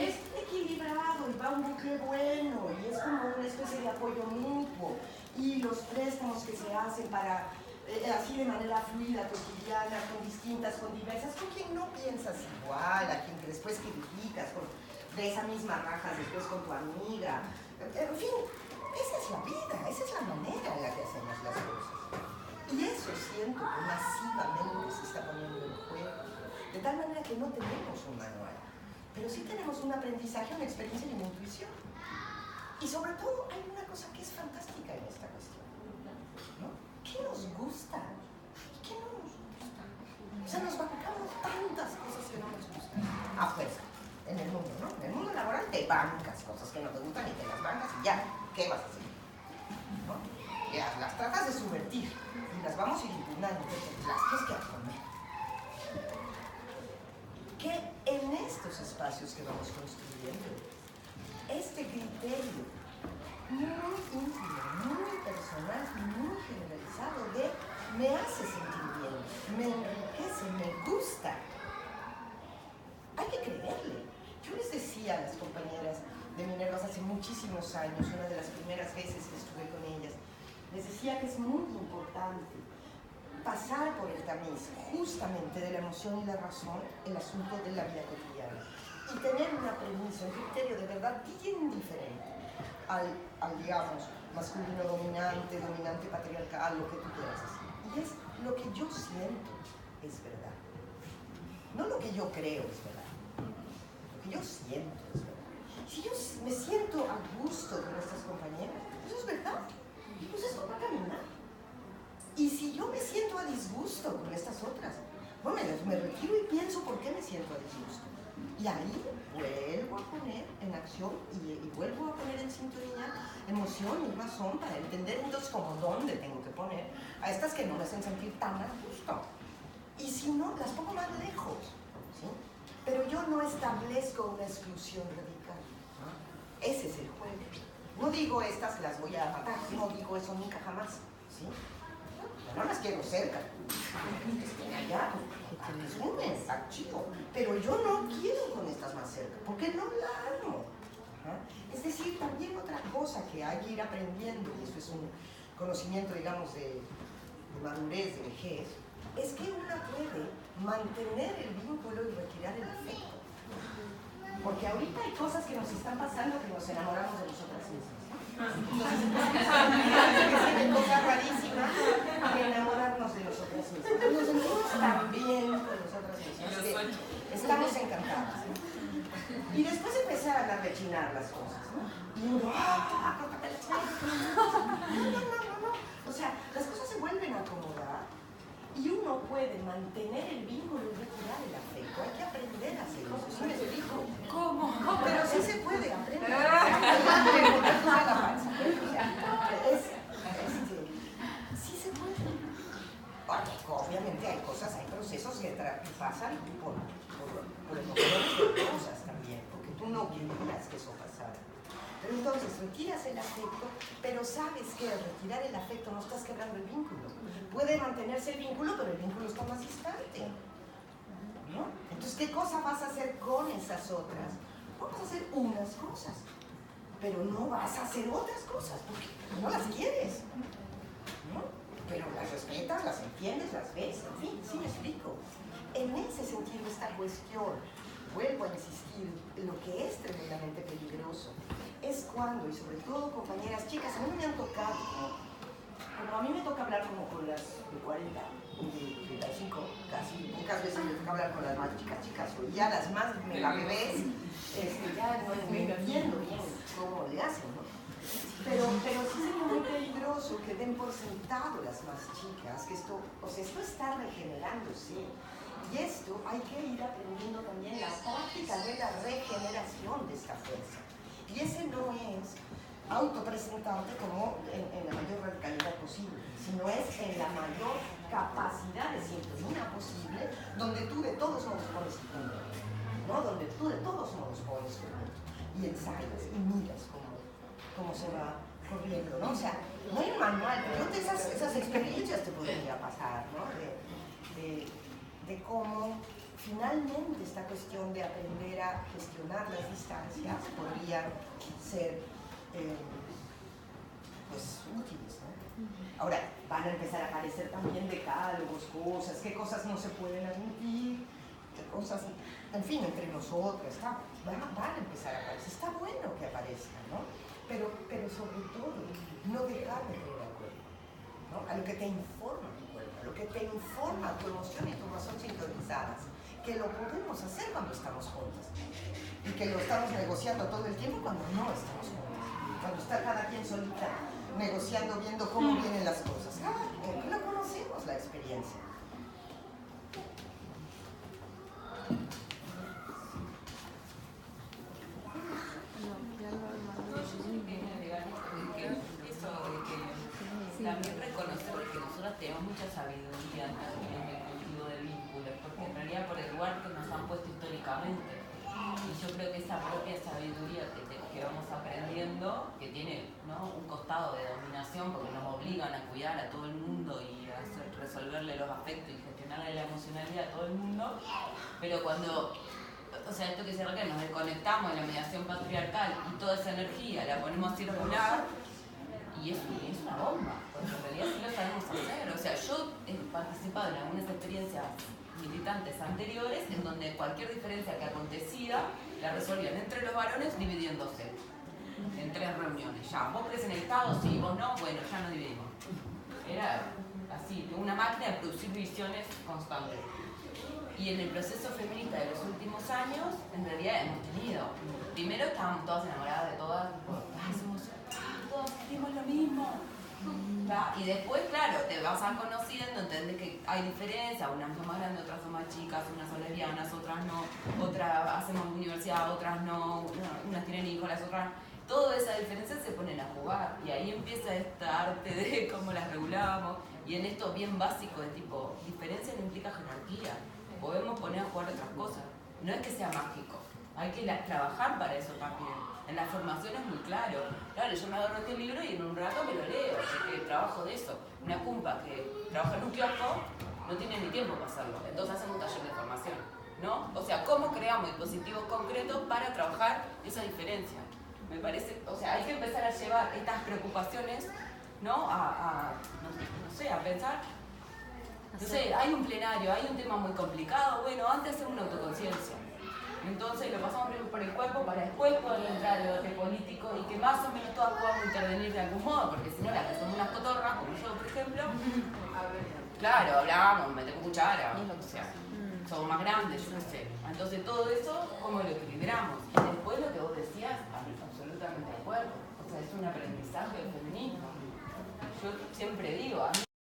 es equilibrado y va un bucle bueno y es como una especie de apoyo mutuo y los préstamos que se hacen para así de manera fluida, cotidiana, con distintas, con diversas, con quien no piensas igual, a quien que después criticas, de esa misma rajas después con tu amiga. En fin, esa es la vida, esa es la manera en la que hacemos las cosas. Y eso siento que masivamente se está poniendo en juego, de tal manera que no tenemos un manual, pero sí tenemos un aprendizaje, una experiencia y una intuición. Y sobre todo hay una cosa que es fantástica en esta cuestión, ¿no? ¿Qué nos gusta? ¿Y qué no nos gusta? O sea, nos bancamos tantas cosas que no nos gustan. A fuerza, en el mundo, ¿no? En el mundo laboral te bancas cosas que no te gustan y te las bancas y ya, ¿qué vas a hacer? ¿No? Las tratas de subvertir y las vamos a ir impugnando, las tienes que absorber. Que en estos espacios que vamos construyendo, este criterio muy íntimo, muy personal y muy generalizado de me hace sentir bien, me enriquece, me gusta. Hay que creerle. Yo les decía a las compañeras de Minervas hace muchísimos años, una de las primeras veces que estuve con ellas, les decía que es muy importante pasar por el tamiz justamente de la emoción y la razón, el asunto de la vida cotidiana, y tener una premisa, un criterio de verdad bien diferente al digamos, masculino dominante, dominante patriarcal, lo que tú quieras decir. Y es lo que yo siento es verdad. No lo que yo creo es verdad. Lo que yo siento es verdad. Si yo me siento a gusto con nuestras compañeras, eso es verdad. Pues esto va a caminar. Y si yo me siento a disgusto con estas otras, bueno, me retiro y pienso por qué me siento a disgusto. Y ahí vuelvo a poner en acción y vuelvo a poner en sintonía emoción y razón para entender entonces como dónde tengo que poner a estas que no me hacen sentir tan a gusto. Y si no, las pongo más lejos, ¿sí? Pero yo no establezco una exclusión radical, ¿no? Ese es el juego. No digo estas las voy a matar, no digo eso nunca jamás, ¿sí? No las quiero cerca, que estén allá, es un mensaje chido, pero yo no quiero con estas más cerca, porque no la amo. Es decir, también otra cosa que hay que ir aprendiendo, y eso es un conocimiento, digamos, de madurez, de vejez, es que una puede mantener el vínculo y retirar el afecto. Porque ahorita hay cosas que nos están pasando que nos enamoramos de nosotras mismas. Entonces, es una cosa rarísima de enamorarnos de nosotras mismas. Pero nos sentimos tan bien con nosotras mismas que estamos encantadas, ¿no? Y después empezaron a rechinar las cosas, ¿no? Y uno, no. O sea, las cosas se vuelven a acomodar y uno puede mantener el vínculo y retirar el afecto. Hay que aprender a hacer eso. ¿Sí me explico? ¿Cómo? Pero sí se puede aprender. Sí se puede. Obviamente hay cosas, hay procesos que pasan por emociones de cosas también, porque tú no querías que eso pasara. Pero entonces retiras el afecto, pero sabes que al retirar el afecto no estás quebrando el vínculo. Puede mantenerse el vínculo, pero el vínculo está más distante, ¿no? Entonces, ¿qué cosa vas a hacer con esas otras? Vamos a hacer unas cosas, pero no vas a hacer otras cosas, porque no las quieres, ¿no? Pero las respetas, las entiendes, las ves, en fin, sí me explico. En ese sentido, esta cuestión, vuelvo a insistir, lo que es tremendamente peligroso es cuando, y sobre todo compañeras chicas, a mí me han tocado, como a mí me toca hablar como con las de 40, de 35, casi, pocas veces me toca hablar con las más chicas, o ya las más mega bebés, ya no entiendo bien cómo le hacen, ¿no? Pero sí sería muy peligroso que den por sentado las más chicas, que esto está regenerándose. Y esto hay que ir aprendiendo también la práctica de la regeneración de esta fuerza. Y ese no es autopresentarte como en la mayor radicalidad posible, sino es en la mayor capacidad de sintonía posible donde tú de todos modos pones el punto, ¿no? Donde tú de todos modos pones el punto y ensayas y miras cómo se va corriendo, ¿no? O sea, no hay un manual, pero esas experiencias te podría pasar, ¿no? De cómo finalmente esta cuestión de aprender a gestionar las distancias podría ser pues útiles, ¿no? Ahora, van a empezar a aparecer también decálogos, cosas, qué cosas no se pueden admitir, qué cosas, en fin, entre nosotras, van a empezar a aparecer, está bueno que aparezcan, ¿no? Pero sobre todo, no dejar de creer al cuerpo, ¿no? A lo que te informa tu cuerpo, a lo que te informa tu emoción y tu razón sintonizadas, que lo podemos hacer cuando estamos juntas y que lo estamos negociando todo el tiempo cuando no estamos juntas, cuando está cada quien solita negociando, viendo cómo vienen las cosas. No conocemos la experiencia. También reconocer que nosotros tenemos mucha sabiduría también en el cultivo del vínculo, porque en realidad por el lugar que nos han puesto históricamente, y yo creo que esa propia sabiduría que vamos aprendiendo, que tiene, ¿no?, un costado de dominación, porque nos obligan a cuidar a todo el mundo y a resolverle los afectos y gestionarle la emocionalidad a todo el mundo, pero cuando, o sea, esto que se requiere, nos desconectamos de la mediación patriarcal y toda esa energía la ponemos a circular, y es una bomba, porque en realidad sí lo sabemos hacer. O sea, yo he participado en algunas experiencias militantes anteriores en donde cualquier diferencia que acontecía la resolvían entre los varones dividiéndose en 3 reuniones. Ya, vos crees en el Estado, sí, vos no, bueno, ya no dividimos. Era así, una máquina de producir visiones constantes. Y en el proceso feminista de los últimos años, en realidad hemos tenido. Primero estábamos todas enamoradas de todas, todos sentimos lo mismo. Y después, claro, te vas conociendo, entendés que hay diferencias, unas son más grandes, otras son más chicas, unas son lesbianas, otras no, otras hacemos universidad, otras no, unas tienen hijos, las otras. Todas esas diferencias se ponen a jugar y ahí empieza esta arte de cómo las regulamos y en esto bien básico de tipo, diferencia no implica jerarquía, podemos poner a jugar otras cosas, no es que sea mágico, hay que trabajar para eso también. En la formación es muy claro. Claro, yo me agarro este libro y en un rato me lo leo, porque trabajo de eso. Una cumpa que trabaja en un kiosco no tiene ni tiempo para hacerlo, entonces hacen un taller de formación, ¿no? O sea, ¿cómo creamos dispositivos concretos para trabajar esa diferencia? Me parece, o sea, hay que empezar a llevar estas preocupaciones, ¿no? No sé, a pensar. No sé, hay un plenario, hay un tema muy complicado, bueno, antes hacer una autoconciencia. Entonces lo pasamos primero por el cuerpo para después poder entrar al debate político y que más o menos todas podamos intervenir de algún modo, porque si no las que somos unas cotorras, como yo por ejemplo, claro, hablamos, metemos cuchara, o sea, somos más grandes, yo no sé. Entonces todo eso, ¿cómo lo equilibramos? Y después lo que vos decías, absolutamente de acuerdo, o sea, es un aprendizaje del feminismo. Yo siempre digo, a mí